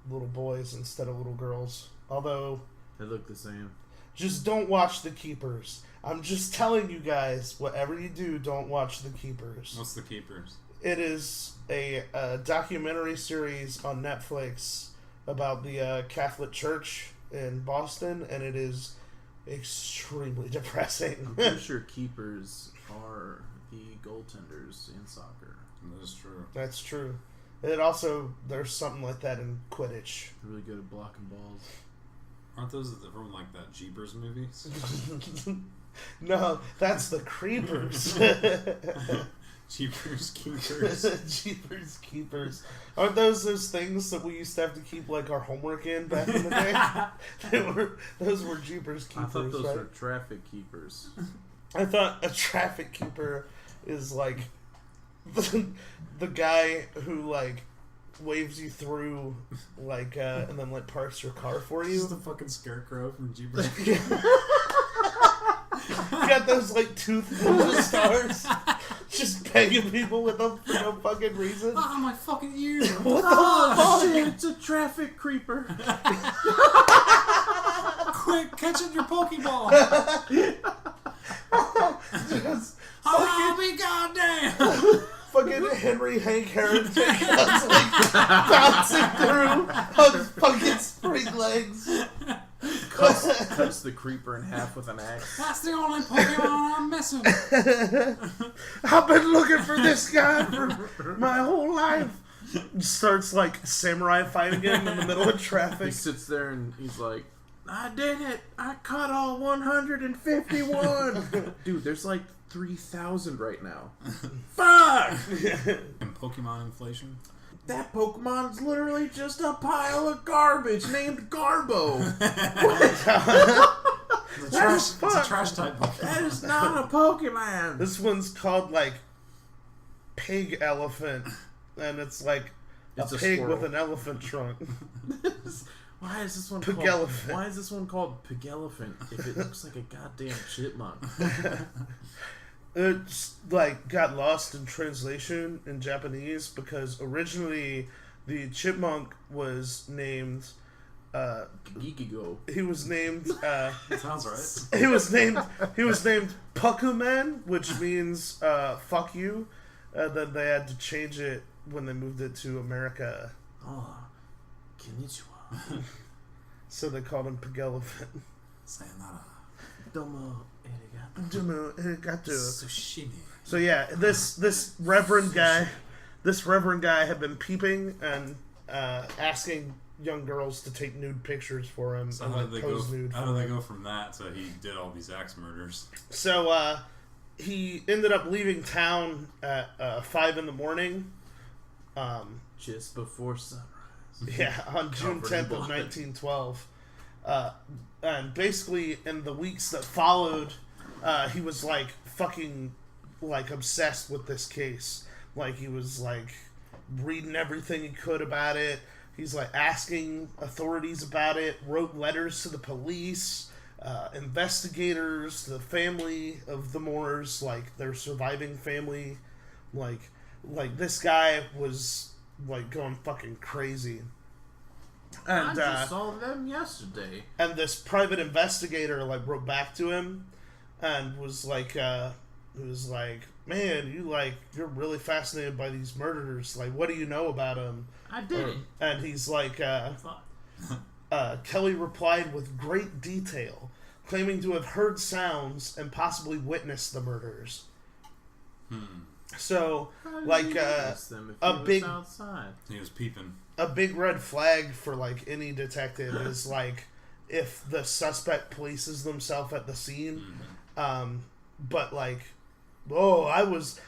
little boys instead of little girls. Although They look the same. just don't watch The Keepers. I'm just telling you guys, whatever you do, don't watch The Keepers. What's The Keepers? It is a documentary series on Netflix about the Catholic Church in Boston, and it is extremely depressing. I'm pretty sure keepers are the goaltenders in soccer. That is true. That's true. It also, there's something like that in Quidditch. Really good at blocking balls. Aren't those from like that Jeepers movies? No, that's the Creepers. Jeepers Keepers. Jeepers Keepers. Aren't those things that we used to have to keep like our homework in back in the day? Those were Jeepers Keepers. I thought those right? were traffic keepers. I thought a traffic keeper is like the guy who like waves you through like and then like parks your car for you. Just the fucking scarecrow from Jeepers. You got those like tooth stars just banging people with them for no fucking reason. Ah, my fucking ears. What the fuck? Shit, it's a traffic creeper. Quick, catch it in your Pokeball. Just I'll be goddamn. fucking Henry Hank Harrington comes like bouncing through on his fucking spring legs. Cuts the creeper in half with an axe. That's the only Pokemon I'm missing. I've been looking for this guy for my whole life. Starts like samurai fighting him in the middle of He traffic. sits there and he's like, I did it! I caught all 151! Dude, there's like 3,000 right now. Fuck! And Pokemon inflation. That Pokemon's literally just a pile of garbage named Garbo. It's a trash type Pokemon. That is not a Pokemon. This one's called like Pig Elephant, and it's like It's a a pig squirrel. with an elephant trunk. Why is this one Pig called? elephant. Why is this one called Pig Elephant if it looks like a goddamn chipmunk? It's like got lost in translation in Japanese because originally the chipmunk was named. Gigigo. He was named. Sounds right. He was named Puckuman, which means "fuck you." Then they had to change it when they moved it to America, Oh, konnichiwa. so they called him Pig Elephant. Sayonara. Domo arigato. Sushimi. So yeah, this reverend guy had been peeping and asking young girls to take nude pictures for him So and how like, did they pose go? nude. How for did they him. go from that to he did all these axe murders? So he ended up leaving town at 5 a.m. Just before sunrise. Yeah, on June Covered in 10th of blood. 1912. And basically, in the weeks that followed, he was like fucking like obsessed with this case. Like he was like reading everything he could about it. He's like asking authorities about it. Wrote letters to the police, investigators, the family of the Moors, like their surviving family. Like this guy was like going fucking crazy. I And just saw them yesterday. and this private investigator like wrote back to him and was like man, you're really fascinated by these murders, like what do you know about them? I did it. And he's like Kelly replied with great detail, claiming to have heard sounds and possibly witnessed the murders. So like a big outside. He was peeping. a big red flag for like any detective is like if the suspect places themselves at the scene, but like, oh, I was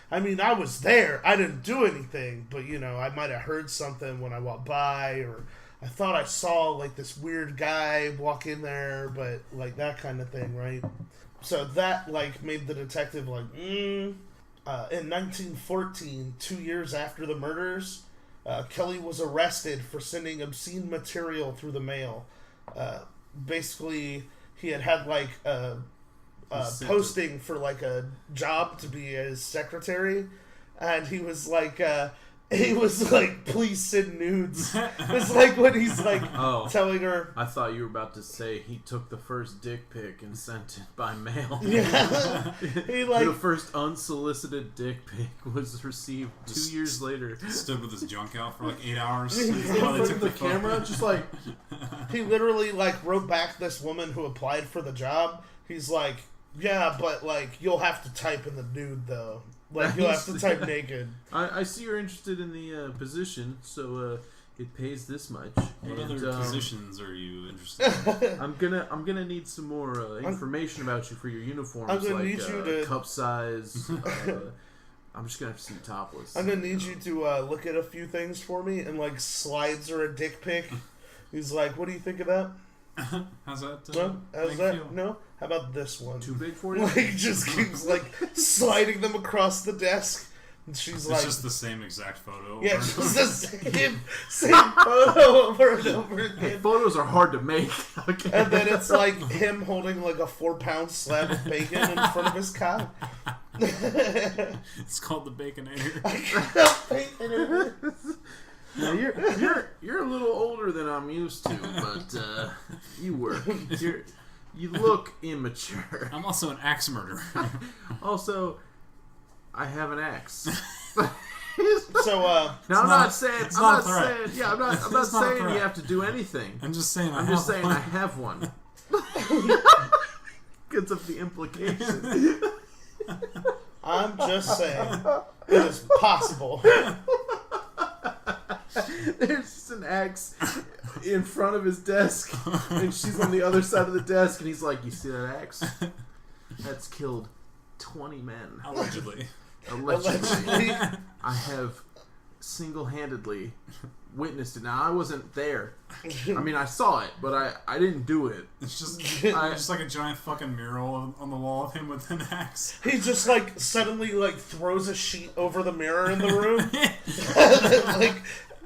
there. I didn't do anything, but you know, I might have heard something when I walked by, or I thought I saw like this weird guy walk in there, but like that kind of thing, right? So that like made the detective like, in 1914, 2 years after the murders, Kelly was arrested for sending obscene material through the mail. Basically, he had like a posting for like a job to be his secretary, and he was like, please send nudes. It's like when he's like telling her. I thought you were about to say he took the first dick pic and sent it by mail. Yeah, he like the first unsolicited dick pic was received 2 years later. Stood with his junk out for like 8 hours. in while they front took of the photo. camera, just like he literally like wrote back this woman who applied for the job. He's like, yeah, but like you'll have to type in the nude though. Like you'll have to type naked. I see you're interested in the position, so it pays this much. What other positions are you interested in? I'm gonna need some more information about you for your uniforms. I'm gonna like, need you to cup size. I'm just gonna have to see topless. I'm gonna need you to look at a few things for me, and like slides her a dick pic. He's like, what do you think of that? How's that? No, how's make that? you feel? No. How about this one? Too big for you? Like just keeps like sliding them across the desk. And she's It's like, just the same exact photo. yeah, it's just the same photo over and over again. Photos are hard to make. Okay. And then it's like him holding like a 4-pound slab of bacon in front of his cock. It's called the Baconator. Now you're a little older than I'm used to, but you work. You look immature. I'm also an axe murderer. Also, I have an axe. So I'm not saying it's not a threat. I'm not It's not a saying threat. you have to do anything. I'm just saying I'm just saying I have one. Gets up the implication. I'm just saying it is possible. There's just an axe in front of his desk, and she's on the other side of the desk, and he's like, "You see that axe? That's killed 20 men." Allegedly. Allegedly. I have single-handedly witnessed it. Now, I wasn't there. I mean, I saw it, but I didn't do it. It's just like a giant fucking mural on the wall of him with an axe. He just like suddenly like throws a sheet over the mirror in the room,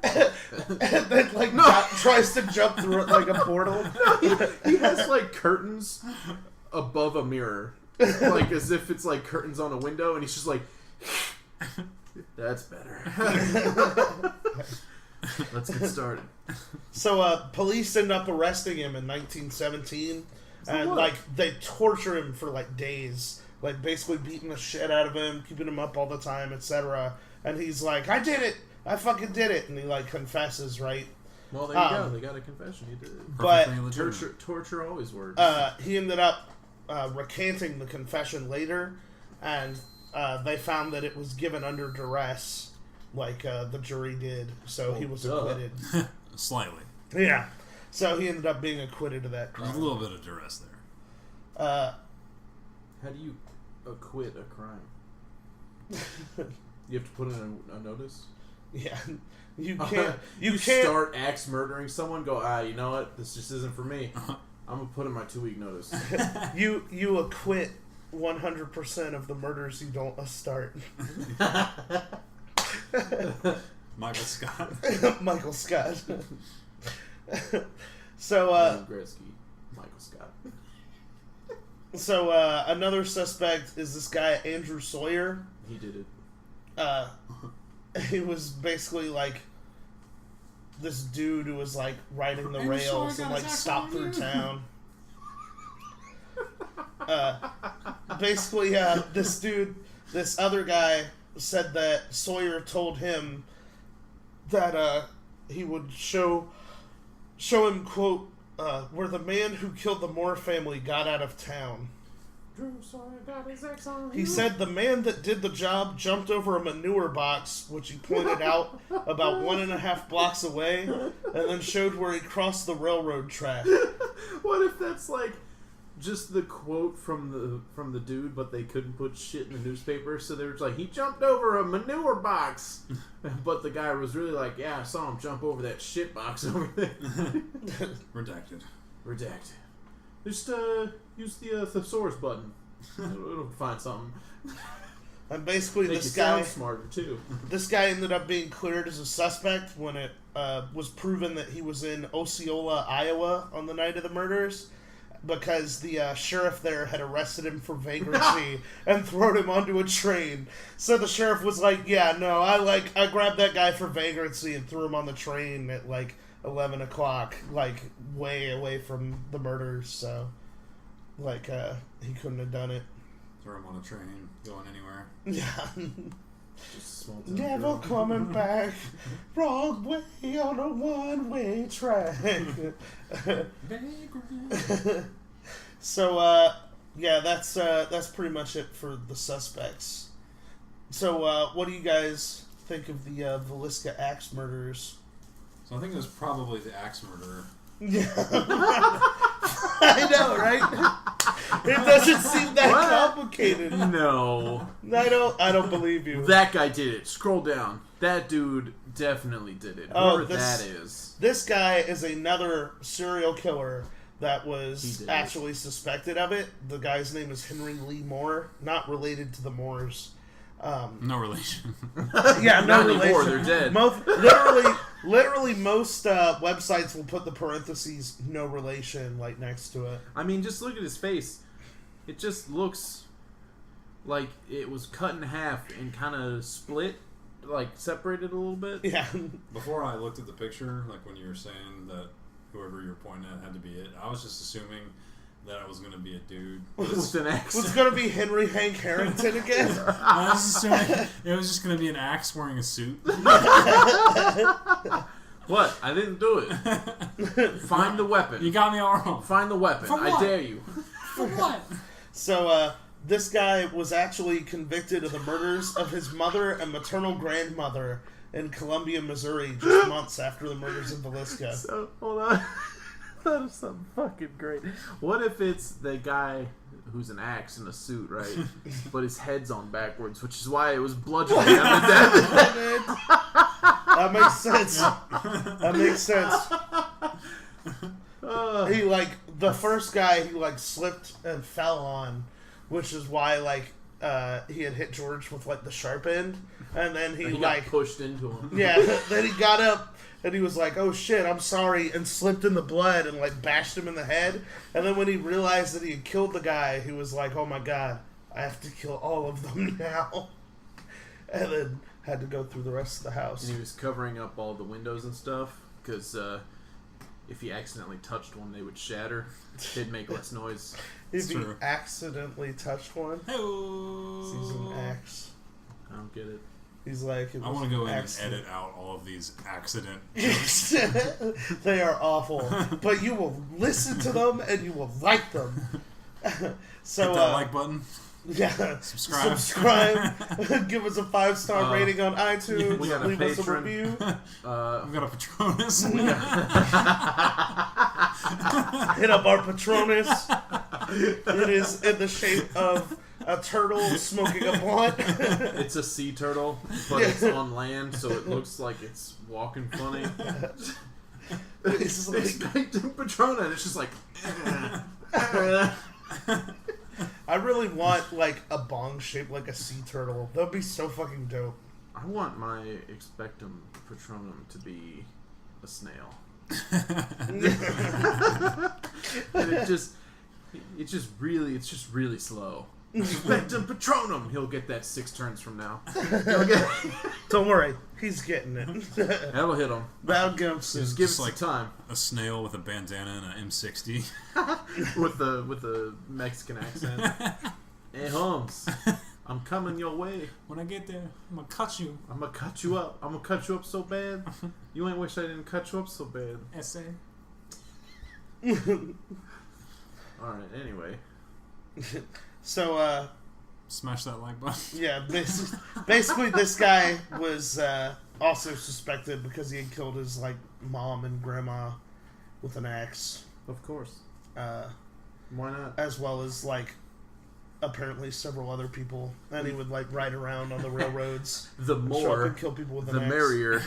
and then tries to jump through it like a portal. No, he has like curtains above a mirror, like as if it's like curtains on a window, and he's just like, "That's better." Let's get started. So police end up arresting him in 1917, and like they torture him for like days, like basically beating the shit out of him, keeping him up all the time, etc. And he's like, "I did it, I fucking did it," and he like confesses, right? Well, there you go. They got a confession. He did it. But torture always works. He ended up recanting the confession later, and they found that it was given under duress, like the jury did, so he was acquitted. Slightly. Yeah. So he ended up being acquitted of that crime. There's a little bit of duress there. How do you acquit a crime? You have to put in a notice? Yeah. You can't. You can't start axe murdering someone. Go, you know what? This just isn't for me. I'm gonna put in my 2-week notice. You acquit 100% of the murders you don't start. Michael Scott. Michael Scott. So Gretzky. Michael Scott. So another suspect is this guy Andrew Sawyer. He did it. He was basically like this dude who was like riding the rails and like stopped through town. Basically, this other guy said that Sawyer told him that he would show him, quote, where the man who killed the Moore family got out of town. He said the man that did the job jumped over a manure box, which he pointed out about 1.5 blocks away, and then showed where he crossed the railroad track. What if that's like just the quote from the dude, but they couldn't put shit in the newspaper, so they were like, he jumped over a manure box, but the guy was really like, yeah, I saw him jump over that shit box over there. Redacted. Just use the thesaurus button. It'll find something. And basically, Make this you guy sound smarter too. This guy ended up being cleared as a suspect when it was proven that he was in Osceola, Iowa, on the night of the murders, because the sheriff there had arrested him for vagrancy and thrown him onto a train. So the sheriff was like, "Yeah, no, I grabbed that guy for vagrancy and threw him on the train at like 11 o'clock, like way away from the murders." So, like, he couldn't have done it. Throw him on a train, going anywhere. Yeah. Just a small town Never girl. coming back. Wrong way on a one-way track. So, yeah, that's pretty much it for the suspects. So, what do you guys think of the Villisca Axe Murders? So I think it was probably the axe murderer. Yeah. I know, right? It doesn't seem that complicated. No. I don't believe you. That guy did it. Scroll down. That dude definitely did it. Whoever that is. This guy is another serial killer that was actually suspected of it. The guy's name is Henry Lee Moore, not related to the Moores. No relation. Yeah, no Not relation. anymore, they're dead. Literally, most websites will put the parentheses "no relation" like next to it. I mean, just look at his face. It just looks like it was cut in half and kind of split, like separated a little bit. Yeah. Before I looked at the picture, like when you were saying that whoever you're pointing at had to be it, I was just assuming that it was going to be a dude. With an axe. Was going to be Henry Hank Harrington again? I was assuming it was just going to be an axe wearing a suit. What? I didn't do it. Find the weapon. You got me all wrong. Find the weapon. For I what? dare you. For what? So, this guy was actually convicted of the murders of his mother and maternal grandmother in Columbia, Missouri, just months after the murders of Villisca. So, hold on. That is something fucking great. What if it's the guy who's an axe in a suit, right? But his head's on backwards, which is why it was bludgeoning him to death. That makes sense. That makes sense. He, like, the first guy he, like, slipped and fell on, which is why, like, he had hit George with, like, the sharp end. And then he got pushed into him. Yeah, then he got up and he was like, "Oh shit, I'm sorry," and slipped in the blood and like bashed him in the head. And then when he realized that he had killed the guy, he was like, "Oh my god, I have to kill all of them now." And then had to go through the rest of the house. And he was covering up all the windows and stuff because if he accidentally touched one, they would shatter. They'd make less noise. If he accidentally touched one, he's an axe. I don't get it. He's like, I want to go in and edit out all of these accident jokes. They are awful, but you will listen to them and you will like them. So hit that like button. Yeah, subscribe. Give us a 5-star rating on iTunes. We got Leave us a Patreon. review. We've got a Patronus. Hit up our Patronus. It is in the shape of a turtle smoking a blunt. It's a sea turtle, but it's on land, so it looks like it's walking funny. It's It's baked in Patrona, and it's just like... I really want, like, a bong shaped like a sea turtle. That would be so fucking dope. I want my expectum patronum to be a snail. And it's just really slow. Expectum Patronum. He'll get that 6 turns from now. Don't worry, he's getting it. That'll hit him. That'll give him Just give us like time. A snail with a bandana and an M60. with the Mexican accent. Hey Holmes, I'm coming your way. When I get there, I'm gonna cut you. I'm gonna cut you up. I'm gonna cut you up so bad. You ain't wish I didn't cut you up so bad. Essay. Alright, anyway. So, Smash that like button. yeah, basically this guy was also suspected because he had killed his, like, mom and grandma with an axe. Of course. Why not? As well as, like, apparently several other people. And he would, like, ride around on the railroads. The show up more, and kill people with the an axe. merrier.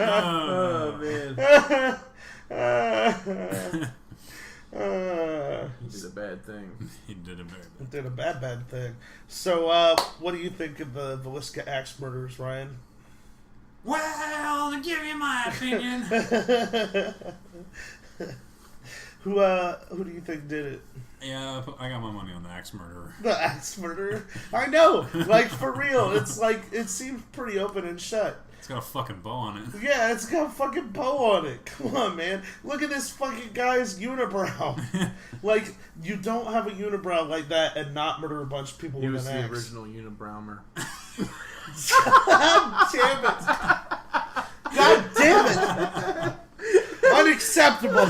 Oh, man. He did a bad thing. He did a very bad. Did a bad thing. So, what do you think of the Villisca Axe Murders, Ryan? Well, to give you my opinion. Who do you think did it? Yeah, I got my money on the axe murderer. The Axe Murderer? I know! Like, for real. It's like, it seems pretty open and shut. It's got a fucking bow on it. Yeah, it's got a fucking bow on it. Come on, man. Look at this fucking guy's unibrow. Like, you don't have a unibrow like that and not murder a bunch of people He with was an the axe. original Unibrouwer. God damn it. God damn it. Unacceptable.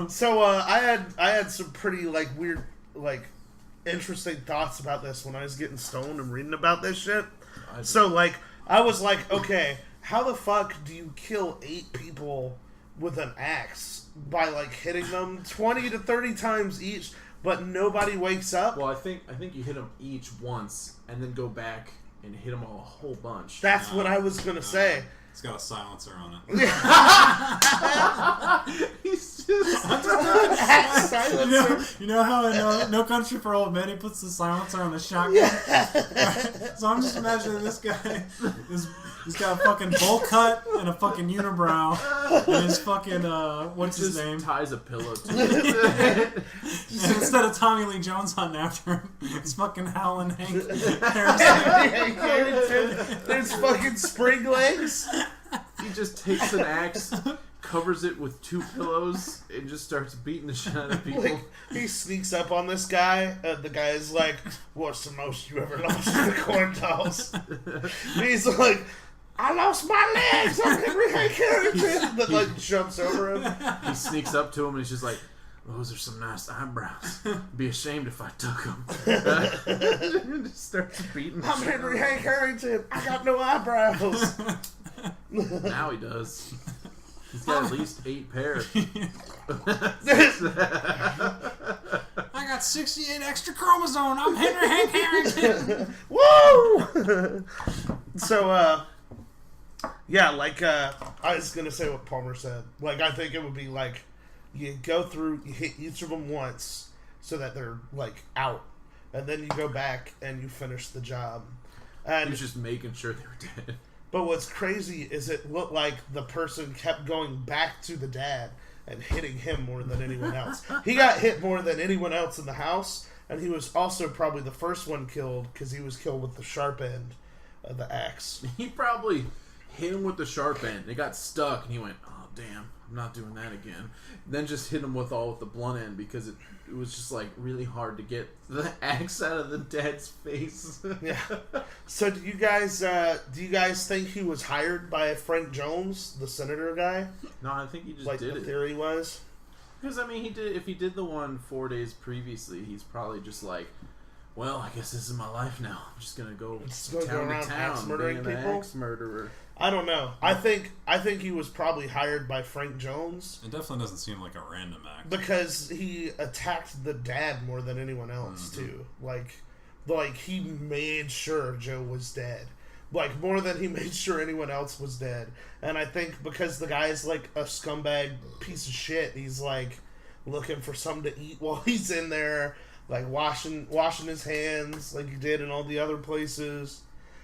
So, I had some pretty, like, weird, like, interesting thoughts about this when I was getting stoned and reading about this shit. So, like, I was like, okay, how the fuck do you kill 8 people with an axe by, like, hitting them 20 to 30 times each, but nobody wakes up? Well, I think you hit them each once and then go back and hit them all a whole bunch. That's what I was gonna say. It's got a silencer on it. He's just Silencer. You know how in No Country for Old Men he puts the silencer on the shotgun? So I'm just imagining this guy, he's got a fucking bowl cut and a fucking unibrow, and his fucking, what's his name? Ties a pillow to it. So instead of Tommy Lee Jones hunting after him, it's fucking Howlin' Hank Harrison. There's fucking spring legs. He just takes an axe, covers it with 2 pillows, and just starts beating the shit out of people. Like, he sneaks up on this guy, and the guy's like, "What's the most you ever lost in the corn toss?" And he's like, "I lost my legs. I'm Henry Hank Harrington." That like jumps over him. He sneaks up to him and he's just like, "Those are some nice eyebrows. Be ashamed if I took them." Just starts beating. I'm Henry Hank Harrington. I got no eyebrows. Now he does. He's got at least 8 pairs. I got 68 extra chromosomes. I'm Henry Hank Harrington. Woo! So, yeah, like, I was gonna say what Palmer said. Like, I think it would be like, you go through, you hit each of them once so that they're, like, out. And then you go back and you finish the job. And He was just making sure they were dead. But what's crazy is it looked like the person kept going back to the dad and hitting him more than anyone else. He got hit more than anyone else in the house, and he was also probably the first one killed because he was killed with the sharp end of the axe. He probably hit him with the sharp end. It got stuck, and he went, "Oh, damn, I'm not doing that again." Then just hit him with the blunt end because it was just like really hard to get the axe out of the dad's face. Yeah. So do you guys think he was hired by Frank Jones, the senator guy? No, I think he just Like did the it. theory was? Because I mean, if he did the one 4 days previously, he's probably just like, well, I guess this is my life now. I'm just gonna go town around to town, axe murdering being an people? axe murderer. I don't know. I think he was probably hired by Frank Jones. It definitely doesn't seem like a random act. Because he attacked the dad more than anyone else, too. Like he made sure Joe was dead. Like, more than he made sure anyone else was dead. And I think because the guy's, like, a scumbag piece of shit, he's, like, looking for something to eat while he's in there, like, washing his hands like he did in all the other places.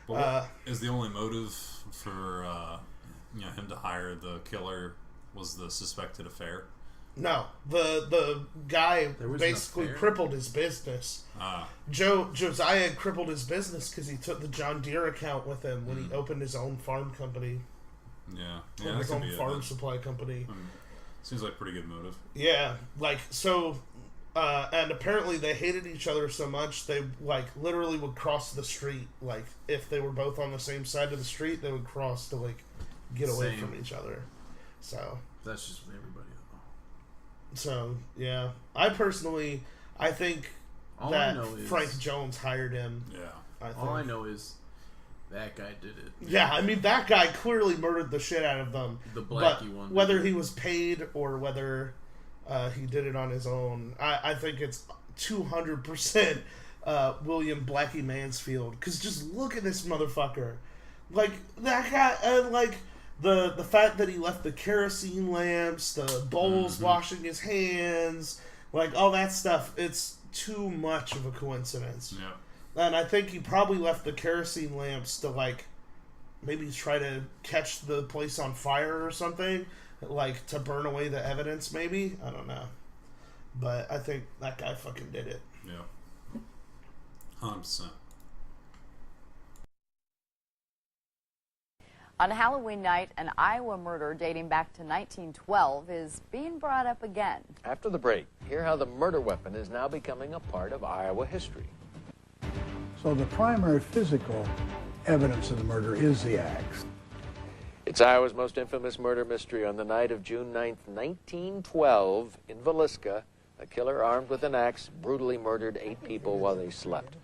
But what is the only motive for him to hire the killer was the suspected affair? No, the guy There was basically an affair? crippled his business. Josiah had crippled his business because he took the John Deere account with him when he opened his own farm company. Yeah, Or his own farm supply company. Seems like a pretty good motive. Yeah, like, so, and apparently they hated each other so much, they, like, literally would cross the street. Like, if they were both on the same side of the street, they would cross to, like, get away Same. from each other. So, That's just with everybody. so, yeah. I think All that I know is, Frank Jones hired him. Yeah. all I know is that guy did it. Yeah, I mean, that guy clearly murdered the shit out of them. The But Blackie one. whether he was paid or whether he did it on his own, I think it's 200% William Blackie Mansfield. Because just look at this motherfucker. Like, that guy, like, the fact that he left the kerosene lamps, the bowls washing his hands, like, all that stuff, it's too much of a coincidence. Yeah. And I think he probably left the kerosene lamps to, like, maybe try to catch the place on fire or something. Like, to burn away the evidence, maybe? I don't know. But I think that guy fucking did it. Yeah. 100%. On Halloween night, an Iowa murder dating back to 1912 is being brought up again. After the break, hear how the murder weapon is now becoming a part of Iowa history. So the primary physical evidence of the murder is the axe. It's Iowa's most infamous murder mystery. On the night of June 9th, 1912, in Villisca, a killer armed with an axe brutally murdered 8 people while they slept.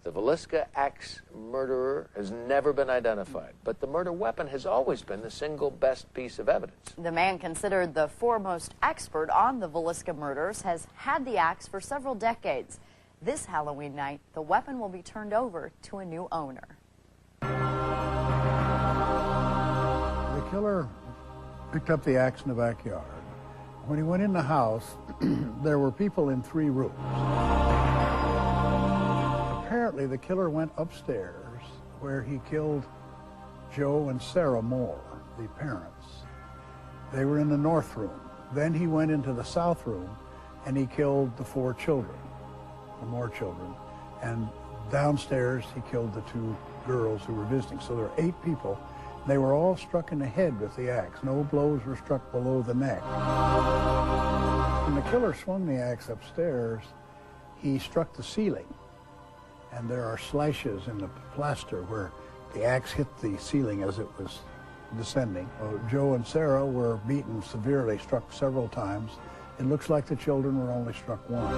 The Villisca Axe Murderer has never been identified, but the murder weapon has always been the single best piece of evidence. The man considered the foremost expert on the Villisca murders has had the axe for several decades. This Halloween night, the weapon will be turned over to a new owner. The killer picked up the axe in the backyard. When he went in the house, there were people in 3 rooms. Apparently, the killer went upstairs where he killed Joe and Sarah Moore, the parents. They were in the north room. Then he went into the south room and he killed the 4 children, the Moore children. And downstairs, he killed the 2 girls who were visiting. So there were 8 people. They were all struck in the head with the axe. No blows were struck below the neck. When the killer swung the axe upstairs, he struck the ceiling. And there are slashes in the plaster where the axe hit the ceiling as it was descending. Joe and Sarah were beaten severely, struck several times. It looks like the children were only struck once.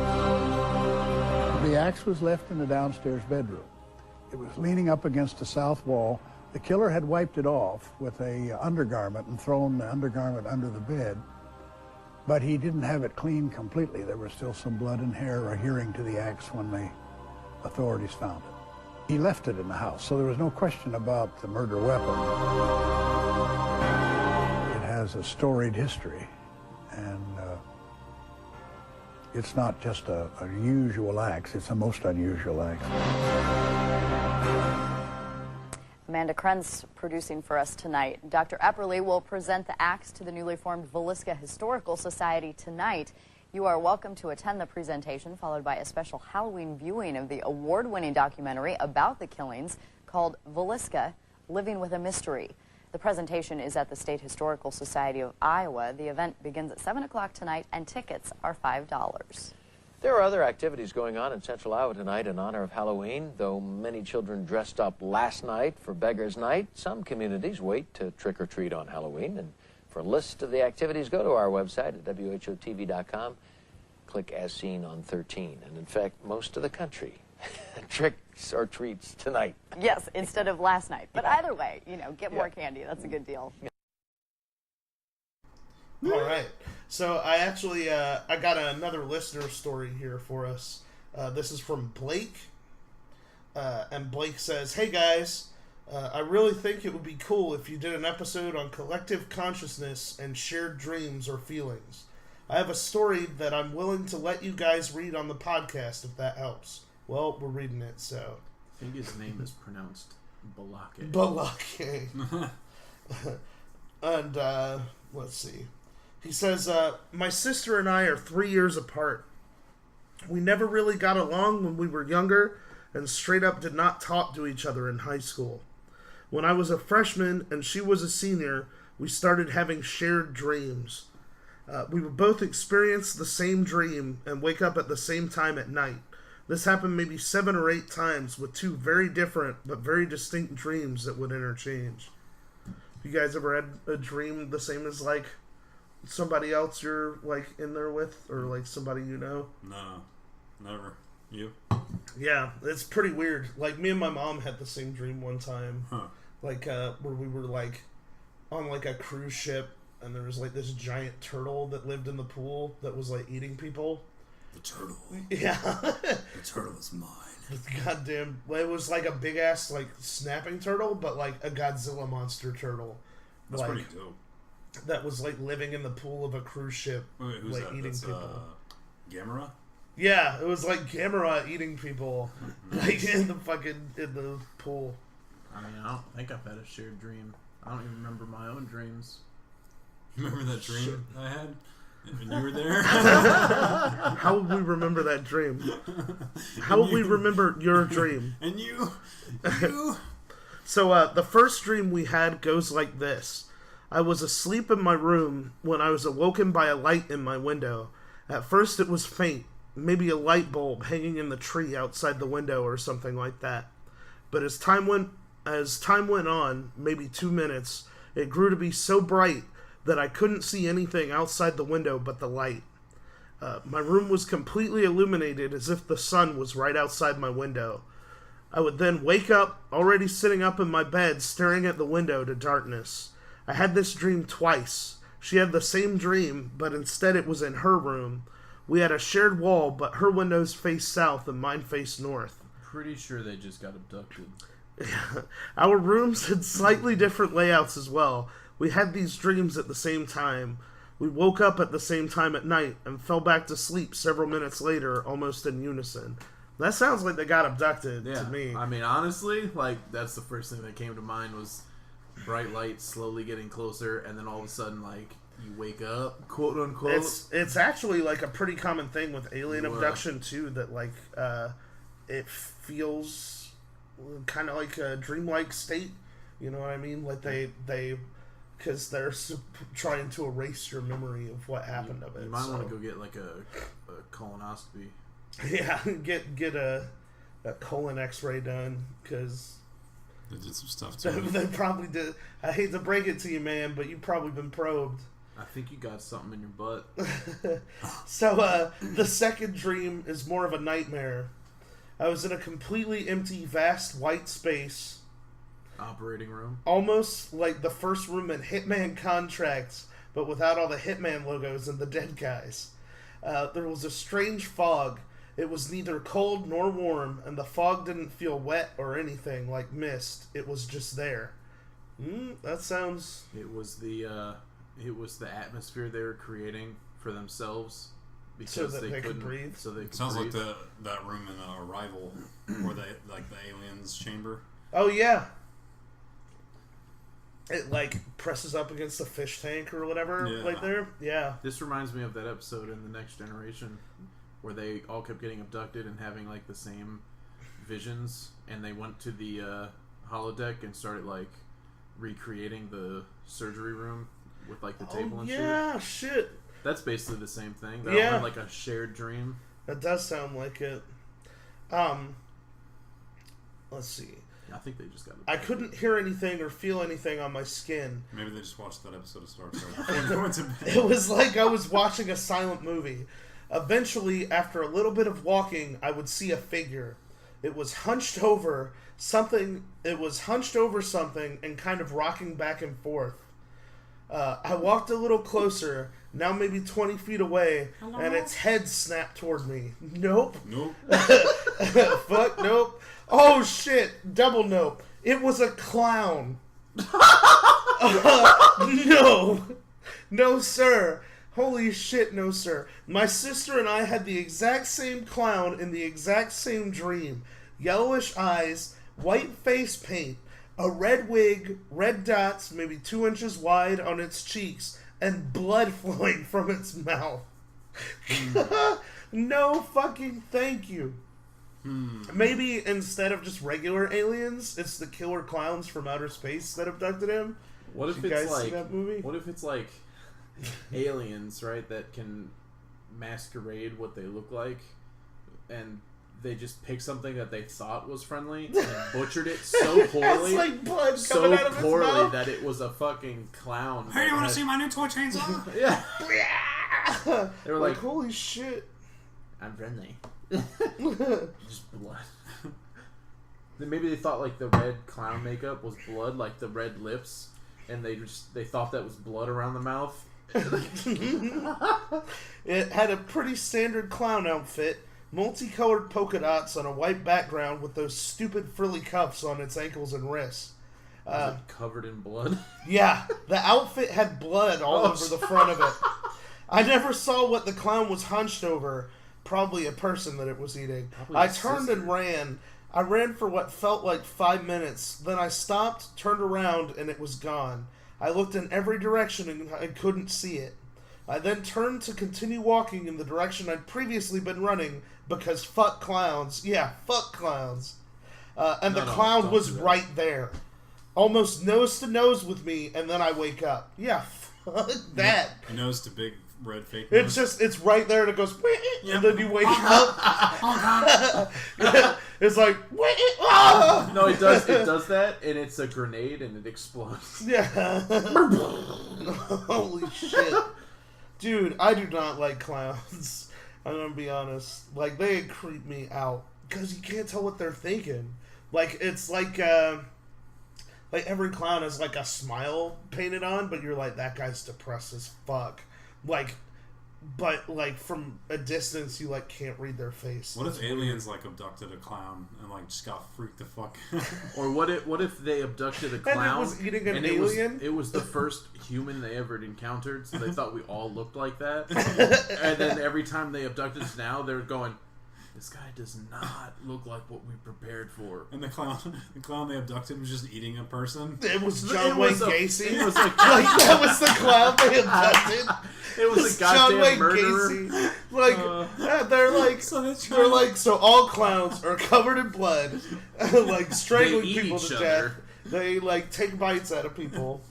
The axe was left in the downstairs bedroom. It was leaning up against the south wall. The killer had wiped it off with a undergarment and thrown the undergarment under the bed, but he didn't have it cleaned completely. There was still some blood and hair adhering to the axe when the authorities found it. He left it in the house, so there was no question about the murder weapon. It has a storied history, and it's not just a usual axe, it's a most unusual axe. Amanda Krenz producing for us tonight. Dr. Epperly will present the axe to the newly formed Villisca Historical Society tonight. You are welcome to attend the presentation, followed by a special Halloween viewing of the award-winning documentary about the killings called Villisca, Living with a Mystery. The presentation is at the State Historical Society of Iowa. The event begins at 7 o'clock tonight, and tickets are $5. There are other activities going on in Central Iowa tonight in honor of Halloween. Though many children dressed up last night for Beggar's Night, some communities wait to trick-or-treat on Halloween. And for a list of the activities, go to our website at WHOTV.com. Click As Seen on 13. And in fact, most of the country tricks or treats tonight. Yes, instead of last night. But either way, you know, get more candy. That's a good deal. All right. So I actually, I got another listener story here for us. This is from Blake. And Blake says, "Hey guys, I really think it would be cool if you did an episode on collective consciousness and shared dreams or feelings. I have a story that I'm willing to let you guys read on the podcast if that helps." Well, we're reading it, so. I think his name is pronounced Balake. Balake. And, let's see. He says, my sister and I are 3 years apart. We never really got along when we were younger and straight up did not talk to each other in high school. When I was a freshman and she was a senior, we started having shared dreams. We would both experience the same dream and wake up at the same time at night. This happened maybe 7 or 8 times with 2 very different but very distinct dreams that would interchange. You guys ever had a dream the same as like somebody else you're like in there with, or like somebody you know? No, never. You? Yeah, it's pretty weird. Like me and my mom had the same dream one time. Huh. Like where we were like on like a cruise ship and there was like this giant turtle that lived in the pool that was like eating people. The turtle. Yeah. The turtle is mine. Goddamn, it was like a big ass like snapping turtle, but like a Godzilla monster turtle. That's like, pretty dope. That was like living in the pool of a cruise ship, Wait, who's like that? eating That's, people. Gamera? Yeah, it was like Gamera eating people, like in the pool. I mean, I don't think I've had a shared dream. I don't even remember my own dreams. You remember that dream I had? And you were there? How would we remember that dream? How would we remember your dream? And you. So the first dream we had goes like this. I was asleep in my room when I was awoken by a light in my window. At first it was faint, maybe a light bulb hanging in the tree outside the window or something like that. But as time went on, maybe 2 minutes, it grew to be so bright that I couldn't see anything outside the window but the light. My room was completely illuminated as if the sun was right outside my window. I would then wake up, already sitting up in my bed, staring at the window to darkness. I had this dream twice. She had the same dream, but instead it was in her room. We had a shared wall, but her windows faced south and mine faced north. Pretty sure they just got abducted. Our rooms had slightly different layouts as well. We had these dreams at the same time. We woke up at the same time at night and fell back to sleep several minutes later, almost in unison. That sounds like they got abducted to me. I mean, honestly, like, that's the first thing that came to mind was bright light slowly getting closer, and then all of a sudden, like, you wake up, quote unquote. It's actually like a pretty common thing with alien abduction too, that like it feels kind of like a dreamlike state. You know what I mean? Like they because they're trying to erase your memory of what happened of it. You might want to go get like a colonoscopy. Yeah, get a colon X-ray done because they did some stuff to they probably did. I hate to break it to you, man, but you've probably been probed. I think you got something in your butt. So the second dream is more of a nightmare. I was in a completely empty, vast white space. Operating room. Almost like the first room in Hitman Contracts, but without all the Hitman logos and the dead guys. There was a strange fog. It was neither cold nor warm, and the fog didn't feel wet or anything like mist. It was just there. That sounds... It was the atmosphere they were creating for themselves because so that they could breathe. So they could sounds breathe. like that room in Arrival, where they like the aliens' chamber. Oh yeah. It like presses up against the fish tank or whatever, right there. Yeah. This reminds me of that episode in The Next Generation where they all kept getting abducted and having like the same visions, and they went to the holodeck and started like recreating the surgery room with like the table and shit. Yeah, shit. That's basically the same thing. They all had like a shared dream. That does sound like it. Let's see. I think they just got it. I couldn't hear anything or feel anything on my skin. Maybe they just watched that episode of Star Trek. It was like I was watching a silent movie. Eventually, after a little bit of walking, I would see a figure. It was hunched over something. It was hunched over something and kind of rocking back and forth. I walked a little closer, now maybe 20 feet away, and its head snapped toward me. Nope. Fuck, nope. Oh shit, double nope. It was a clown. No. No, sir. Holy shit, no, sir. My sister and I had the exact same clown in the exact same dream. Yellowish eyes, white face paint, a red wig, red dots, maybe 2 inches wide on its cheeks, and blood flowing from its mouth. No fucking thank you. Maybe instead of just regular aliens, it's the killer clowns from outer space that abducted him. What if Did you it's guys like see that movie? What if it's like aliens, right? That can masquerade what they look like, and they just picked something that they thought was friendly and butchered it so poorly, It's like blood so coming out of its poorly mouth. that it was a fucking clown. Hey, you want to see my new toy chainsaw? Yeah. They were like, like, holy shit. I'm friendly. Just blood. Then maybe they thought like the red clown makeup was blood, like the red lips, and they thought that was blood around the mouth. It had a pretty standard clown outfit, multicolored polka dots on a white background with those stupid frilly cuffs on its ankles and wrists. Was it covered in blood? Yeah, the outfit had blood all over the front of it. I never saw what the clown was hunched over. Probably a person that it was eating. I turned and ran. I ran for what felt like 5 minutes. Then I stopped, turned around, and it was gone. I looked in every direction and I couldn't see it. I then turned to continue walking in the direction I'd previously been running because fuck clowns. Yeah, fuck clowns. And the clown was right there. Almost nose to nose with me, and then I wake up. Yeah, fuck that. A nose to big red fake nose. It's right there and it goes, and then you wake up. It's like, No, it does that, and it's a grenade, and it explodes. Yeah. Holy shit. Dude, I do not like clowns. I'm gonna be honest. Like, they creep me out. Because you can't tell what they're thinking. Like, it's like every clown has like a smile painted on, but you're like, that guy's depressed as fuck. Like, but like from a distance, you like can't read their face. What if aliens like abducted a clown and like just got freaked the fuck out? Or what if they abducted a clown and it was eating an alien? It was the first human they ever encountered, so they thought we all looked like that. And then every time they abducted us now, they're going, this guy does not look like what we prepared for. And the clown they abducted was just eating a person. It was John Wayne Gacy. It was like that was the clown they abducted. It was a goddamn John Wayne murderer. Gacy. Like they're like so all clowns are covered in blood, like strangling They eat people each to other. death. They like take bites out of people.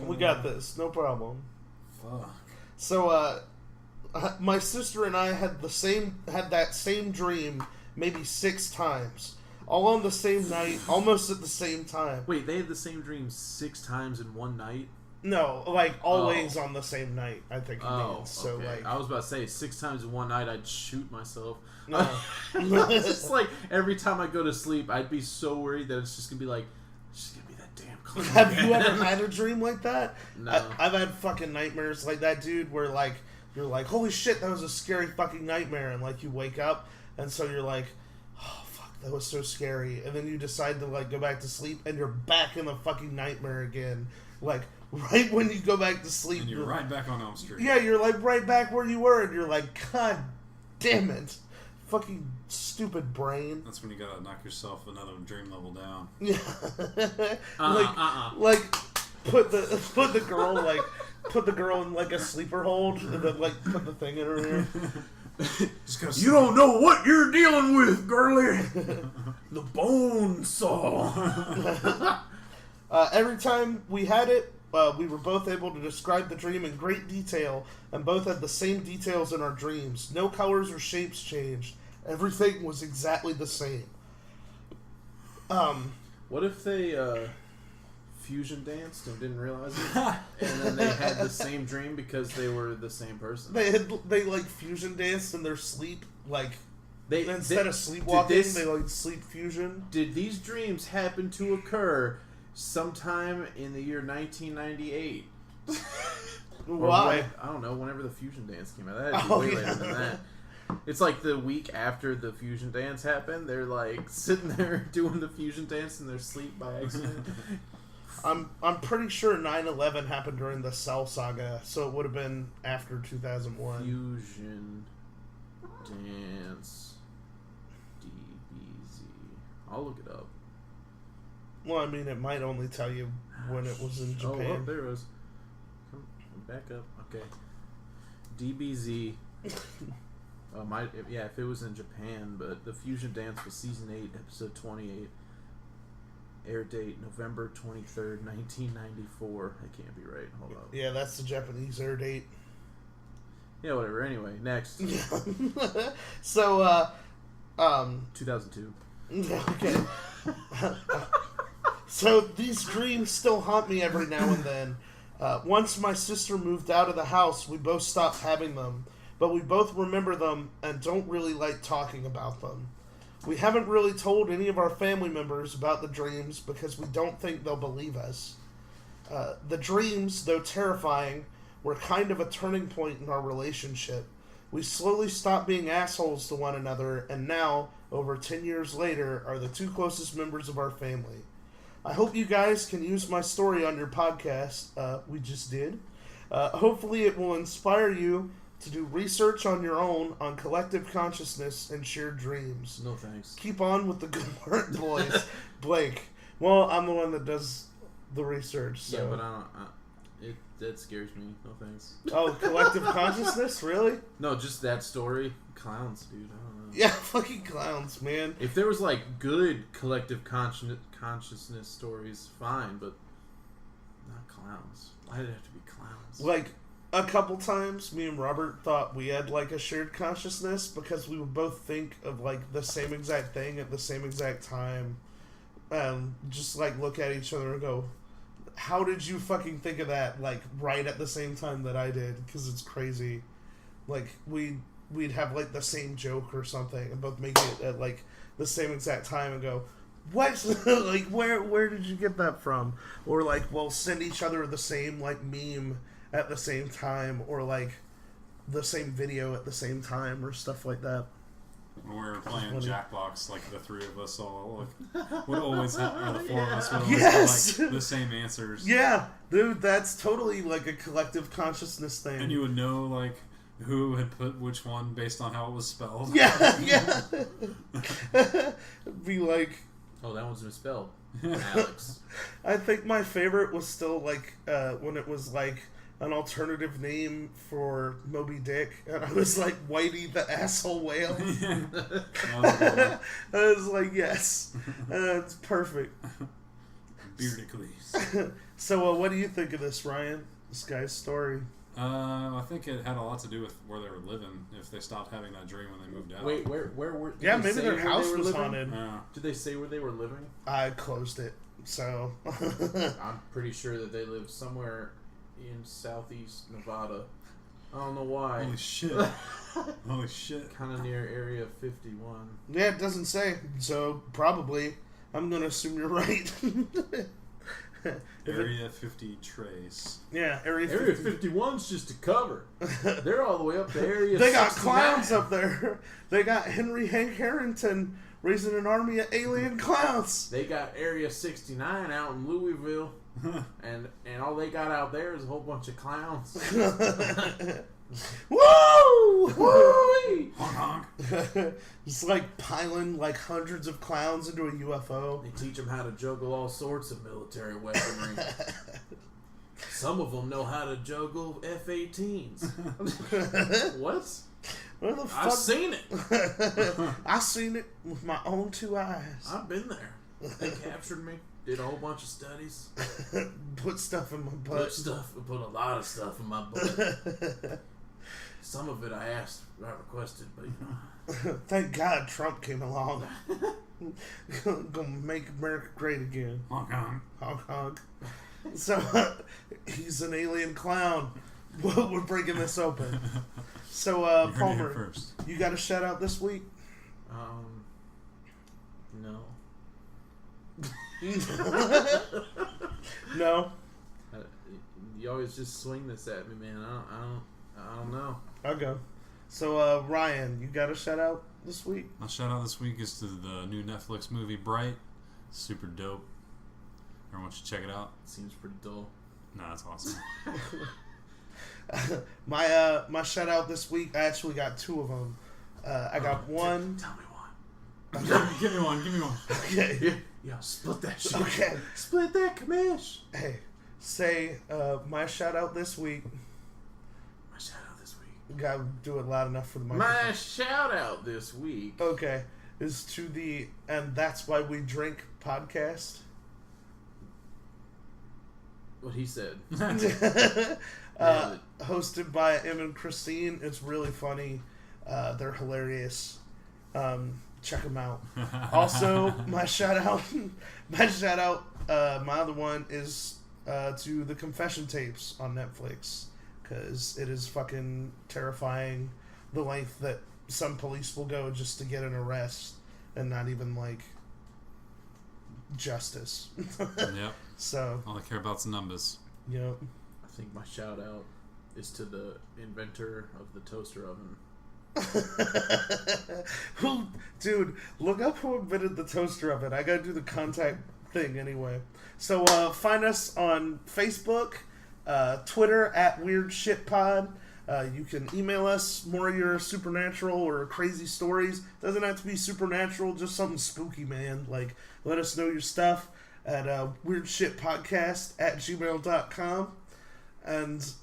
We got this, no problem. Fuck. So my sister and I had that same dream maybe 6 times, all on the same night, almost at the same time. Wait, they had the same dream 6 times in one night? No, like always on the same night. I think it means. So okay. like, I was about to say 6 times in one night I'd shoot myself. No. It's just like every time I go to sleep, I'd be so worried that it's just gonna be like, it's just gonna be that damn clown. Have you ever had a dream like that? No. I've had fucking nightmares like that, dude, where like you're like, holy shit, that was a scary fucking nightmare, and like you wake up, and so you're like, oh fuck, that was so scary, and then you decide to like go back to sleep, and you're back in the fucking nightmare again, like right when you go back to sleep, And you're right back on Elm Street. Yeah, you're like right back where you were, and you're like, god damn it, fucking stupid brain. That's when you gotta knock yourself another dream level down. Yeah. Like put the girl in like a sleeper hold and then like put the thing in her ear. You don't know what you're dealing with, girlie. The bone saw. Every time we had it, we were both able to describe the dream in great detail, and both had the same details in our dreams. No colors or shapes changed. Everything was exactly the same. What if they fusion danced and didn't realize it, and then they had the same dream because they were the same person? They like fusion danced in their sleep, like instead of sleepwalking, they like sleep fusion. Did these dreams happen to occur sometime in the year 1998? Why? I don't know. Whenever the fusion dance came out, that had to be way later than that. It's like the week after the fusion dance happened. They're like sitting there doing the fusion dance in their sleep by accident. I'm pretty sure 9/11 happened during the Cell Saga, so it would have been after 2001. Fusion dance DBZ. I'll look it up. Well, I mean, it might only tell you when it was in Japan. Oh, there it was. Come back up. Okay. DBZ. If it was in Japan, but the Fusion Dance was season 8, episode 28. Air date November 23rd, 1994. That can't be right. Hold on. Yeah, that's the Japanese air date. Yeah, whatever. Anyway, next. So, 2002. Okay. So these dreams still haunt me every now and then. Once my sister moved out of the house, we both stopped having them, but we both remember them and don't really like talking about them. We haven't really told any of our family members about the dreams because we don't think they'll believe us. The dreams, though terrifying, were kind of a turning point in our relationship. We slowly stopped being assholes to one another, and now, over 10 years later, are the two closest members of our family. I hope you guys can use my story on your podcast. We just did. Hopefully it will inspire you to do research on your own on collective consciousness and shared dreams. No thanks. Keep on with the good work, boys. Blake. Well, I'm the one that does the research. So. Yeah, but that scares me. No thanks. Oh, collective consciousness? Really? No, just that story. Clowns, dude. I don't know. Yeah, fucking clowns, man. If there was like good collective consciousness stories, fine, but not clowns. Why did it have to be clowns? Like, a couple times, me and Robert thought we had like a shared consciousness because we would both think of like the same exact thing at the same exact time. Just like look at each other and go, how did you fucking think of that like right at the same time that I did? Because it's crazy. Like we'd have like the same joke or something and both make it at like the same exact time and go, what? Like where did you get that from? Or like we'll send each other the same like meme at the same time, or like the same video at the same time, or stuff like that. When we were playing Jackbox, like the three of us all would always have, or the four of us would always have like the same answers. Yeah, dude, that's totally like a collective consciousness thing. And you would know like who had put which one based on how it was spelled. Yeah, yeah. Be like, oh, that one's misspelled. Alex. I think my favorite was still like when it was like an alternative name for Moby Dick, and I was like, Whitey the asshole whale. I was like, yes, it's perfect. Beardicles. So, what do you think of this, Ryan? This guy's story. I think it had a lot to do with where they were living. If they stopped having that dream when they moved out. Wait, where were? Yeah, maybe their house was haunted. Did they say where they were living? I closed it, so. I'm pretty sure that they lived somewhere in southeast Nevada. I don't know why. Holy shit. Holy shit. Kind of near Area 51. Yeah, it doesn't say. So, probably. I'm going to assume you're right. Area 50 Trace. Yeah, Area 51's just a cover. They're all the way up to Area 69. They got clowns up there. They got Henry Hank Harrington raising an army of alien clowns. They got Area 69 out in Louisville. and all they got out there is a whole bunch of clowns. Woo! Woo! Honk honk. It's like piling like hundreds of clowns into a UFO. They teach them how to juggle all sorts of military weaponry. Some of them know how to juggle F-18s. What? Where the fuck? I've seen it. I seen it with my own two eyes. I've been there. They captured me. Did a whole bunch of studies. Put stuff in my butt. Put a lot of stuff in my butt. Some of it I requested, but you know. Thank God Trump came along. Gonna make America great again. Honk honk. Honk honk. So, he's an alien clown. We're breaking this open. So, Palmer, you got a shout out this week? No. No. You always just swing this at me, man. I don't know. Okay. So, Ryan, you got a shout out this week? My shout out this week is to the new Netflix movie Bright. Super dope. Everyone should check it out. Seems pretty dull. Nah, it's awesome. My shout out this week, I actually got two of them. I got one. Tell me one. Give me one. Okay. Yo, split that shit. Okay. Split that commish. Hey, say my shout out this week. My shout out this week. Gotta do it loud enough for the microphone. My shout out this week. Okay. Is to the And That's Why We Drink podcast. What he said. Hosted by Em and Christine. It's really funny. They're hilarious. Check them out. Also, my other one is to the Confession Tapes on Netflix, because it is fucking terrifying the length that some police will go just to get an arrest and not even like justice. Yep. So all I care about is numbers. Yep. I think my shout out is to the inventor of the toaster oven. Dude, look up who invented the toaster oven. I gotta do the contact thing anyway. So find us on Facebook, Twitter at WeirdShitPod. You can email us more of your supernatural or crazy stories. Doesn't have to be supernatural, just something spooky, man. Like, let us know your stuff at weirdshitpodcast@gmail.com. And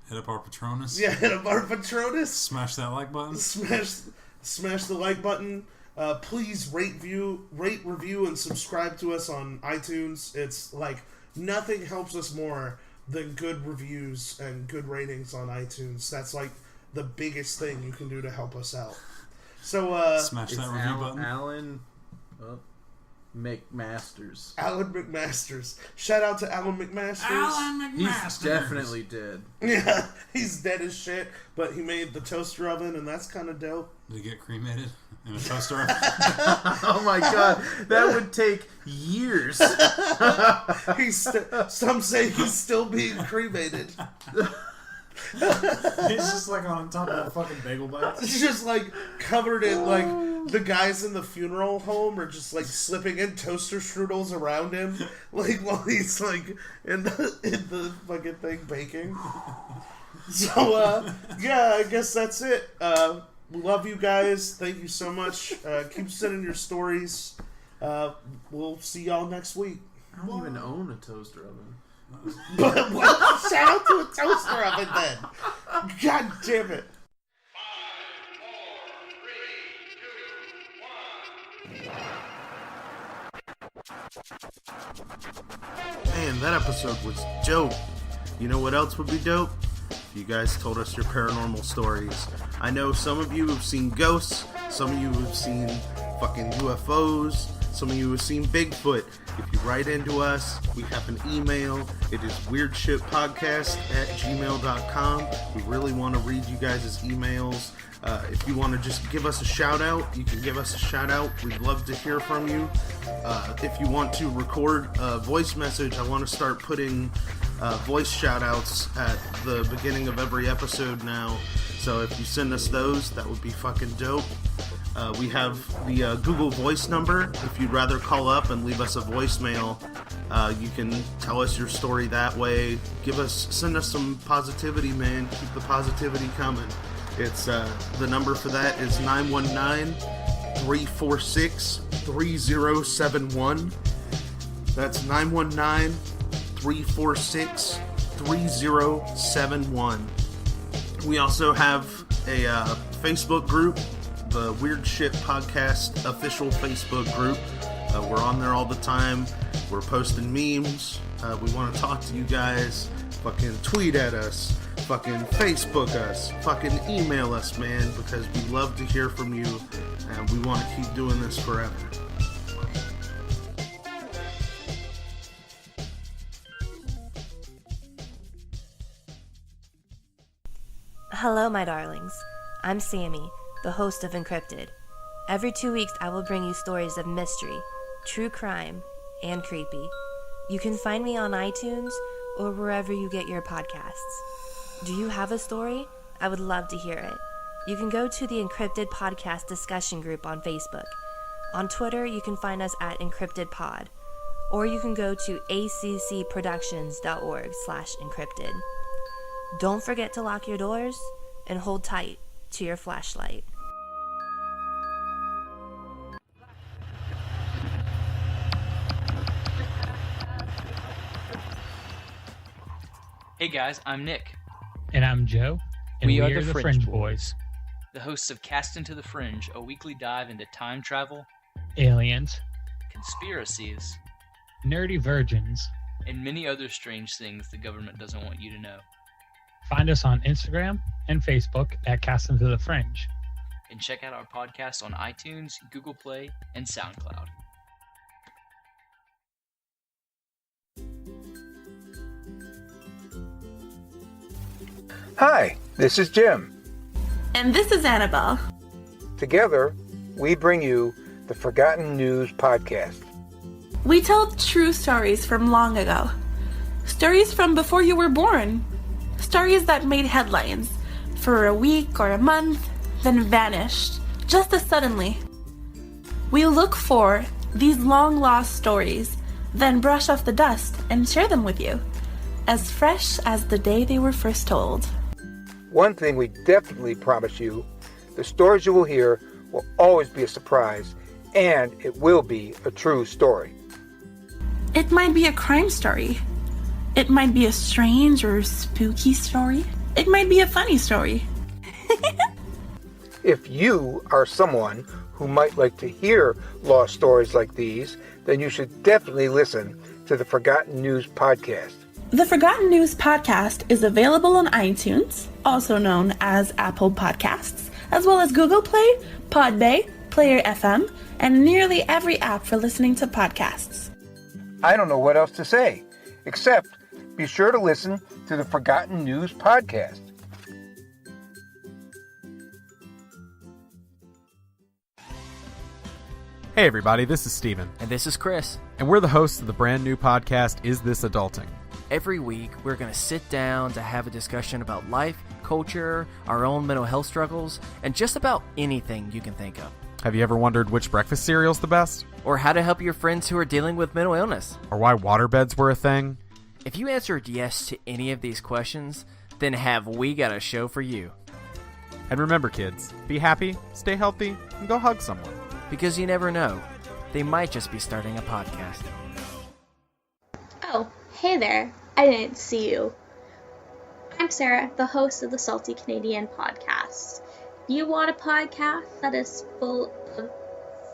hit up our Patronus. Yeah, hit up our Patronus. Smash that like button. Smash the like button. Please rate, review, and subscribe to us on iTunes. It's like nothing helps us more than good reviews and good ratings on iTunes. That's like the biggest thing you can do to help us out. So smash that review button. Alan McMasters. Alan McMasters. Shout out to Alan McMasters. Alan McMasters. He's definitely dead. Yeah, he's dead as shit, but he made the toaster oven, and that's kind of dope. Did he get cremated in a toaster oven? Oh my god, that would take years. Some say he's still being cremated. He's just like on top of a fucking bagel bites. He's just like covered in like the guys in the funeral home are just like slipping in toaster strudels around him, like while he's like in the fucking thing baking. So yeah, I guess that's it. Love you guys. Thank you so much. Keep sending your stories. We'll see y'all next week. I don't even own a toaster oven. But well, shout out to a toaster oven then. God damn it. 5, 4, 3, 2, 1. Man, that episode was dope. You know what else would be dope? If you guys told us your paranormal stories. I know some of you have seen ghosts, some of you have seen fucking UFOs, some of you have seen Bigfoot. If you write into us, we have an email. It is weirdshitpodcast@gmail.com. We really want to read you guys' emails. If you want to just give us a shout out, you can give us a shout out. We'd love to hear from you. If you want to record a voice message, I want to start putting voice shout outs at the beginning of every episode now. So if you send us those, that would be fucking dope. We have the Google Voice number. If you'd rather call up and leave us a voicemail, you can tell us your story that way. Send us some positivity, man. Keep the positivity coming. It's the number for that is 919-346-3071. That's 919-346-3071. We also have a Facebook group, the Weird Shit Podcast official Facebook group. We're on there all the time. We're posting memes. We want to talk to you guys. Fucking tweet at us. Fucking Facebook us. Fucking email us, man, because we love to hear from you and we want to keep doing this forever. Hello, my darlings. I'm Sammy, the host of Encrypted. Every 2 weeks, I will bring you stories of mystery, true crime, and creepy. You can find me on iTunes or wherever you get your podcasts. Do you have a story? I would love to hear it. You can go to the Encrypted Podcast discussion group on Facebook. On Twitter, you can find us at EncryptedPod, or you can go to accproductions.org/encrypted. Don't forget to lock your doors and hold tight to your flashlight. Hey guys, I'm Nick. And I'm Joe. And we are the Fringe Boys. The hosts of Cast into the Fringe, a weekly dive into time travel, aliens, conspiracies, nerdy virgins, and many other strange things the government doesn't want you to know. Find us on Instagram and Facebook at Cast into the Fringe. And check out our podcast on iTunes, Google Play, and SoundCloud. Hi, this is Jim. And this is Annabelle. Together, we bring you the Forgotten News Podcast. We tell true stories from long ago. Stories from before you were born. Stories that made headlines for a week or a month, then vanished, just as suddenly. We look for these long-lost stories, then brush off the dust and share them with you, as fresh as the day they were first told. One thing we definitely promise you, the stories you will hear will always be a surprise, and it will be a true story. It might be a crime story. It might be a strange or spooky story. It might be a funny story. If you are someone who might like to hear lost stories like these, then you should definitely listen to the Forgotten News Podcast. The Forgotten News Podcast is available on iTunes, also known as Apple Podcasts, as well as Google Play, Podbay, Player FM, and nearly every app for listening to podcasts. I don't know what else to say, except be sure to listen to the Forgotten News Podcast. Hey everybody, this is Steven. And this is Chris. And we're the hosts of the brand new podcast, Is This Adulting? Every week, we're going to sit down to have a discussion about life, culture, our own mental health struggles, and just about anything you can think of. Have you ever wondered which breakfast cereal's the best? Or how to help your friends who are dealing with mental illness? Or why waterbeds were a thing? If you answered yes to any of these questions, then have we got a show for you. And remember kids, be happy, stay healthy, and go hug someone. Because you never know, they might just be starting a podcast. Oh, hey there. I didn't see you. I'm Sarah, the host of the Salty Canadian podcast. If you want a podcast that is full of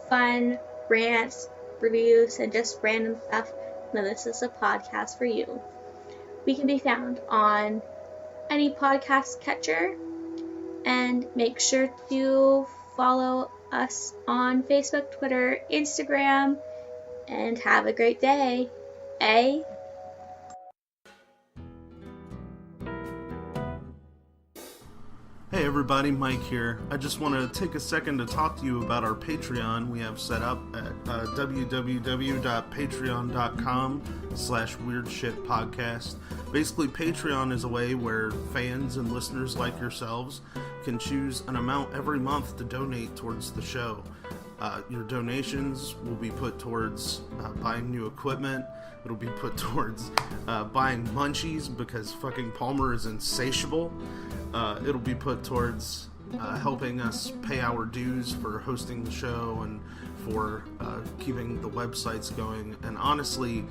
fun, rants, reviews, and just random stuff, then this is a podcast for you. We can be found on any podcast catcher, and make sure to follow us on Facebook, Twitter, Instagram, and have a great day. Eh? Hey everybody, Mike here. I just want to take a second to talk to you about our Patreon we have set up at www.patreon.com/weirdshitpodcast. Basically, Patreon is a way where fans and listeners like yourselves can choose an amount every month to donate towards the show. Your donations will be put towards buying new equipment. It'll be put towards buying munchies because fucking Palmer is insatiable. It'll be put towards helping us pay our dues for hosting the show and for keeping the websites going. And honestly,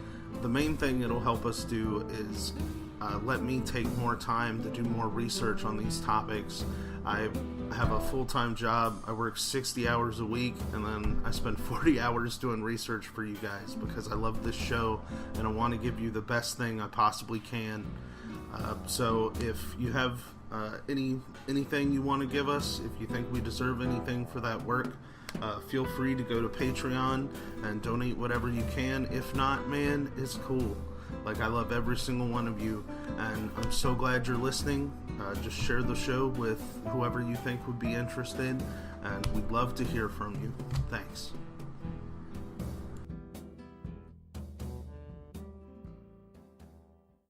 the main thing it'll help us do is let me take more time to do more research on these topics. I have a full-time job. I work 60 hours a week, and then I spend 40 hours doing research for you guys because I love this show and I want to give you the best thing I possibly can. So if you have anything you want to give us, if you think we deserve anything for that work, feel free to go to Patreon and donate whatever you can. If not, man, it's cool. Like, I love every single one of you, and I'm so glad you're listening. Just share the show with whoever you think would be interested, and we'd love to hear from you. Thanks.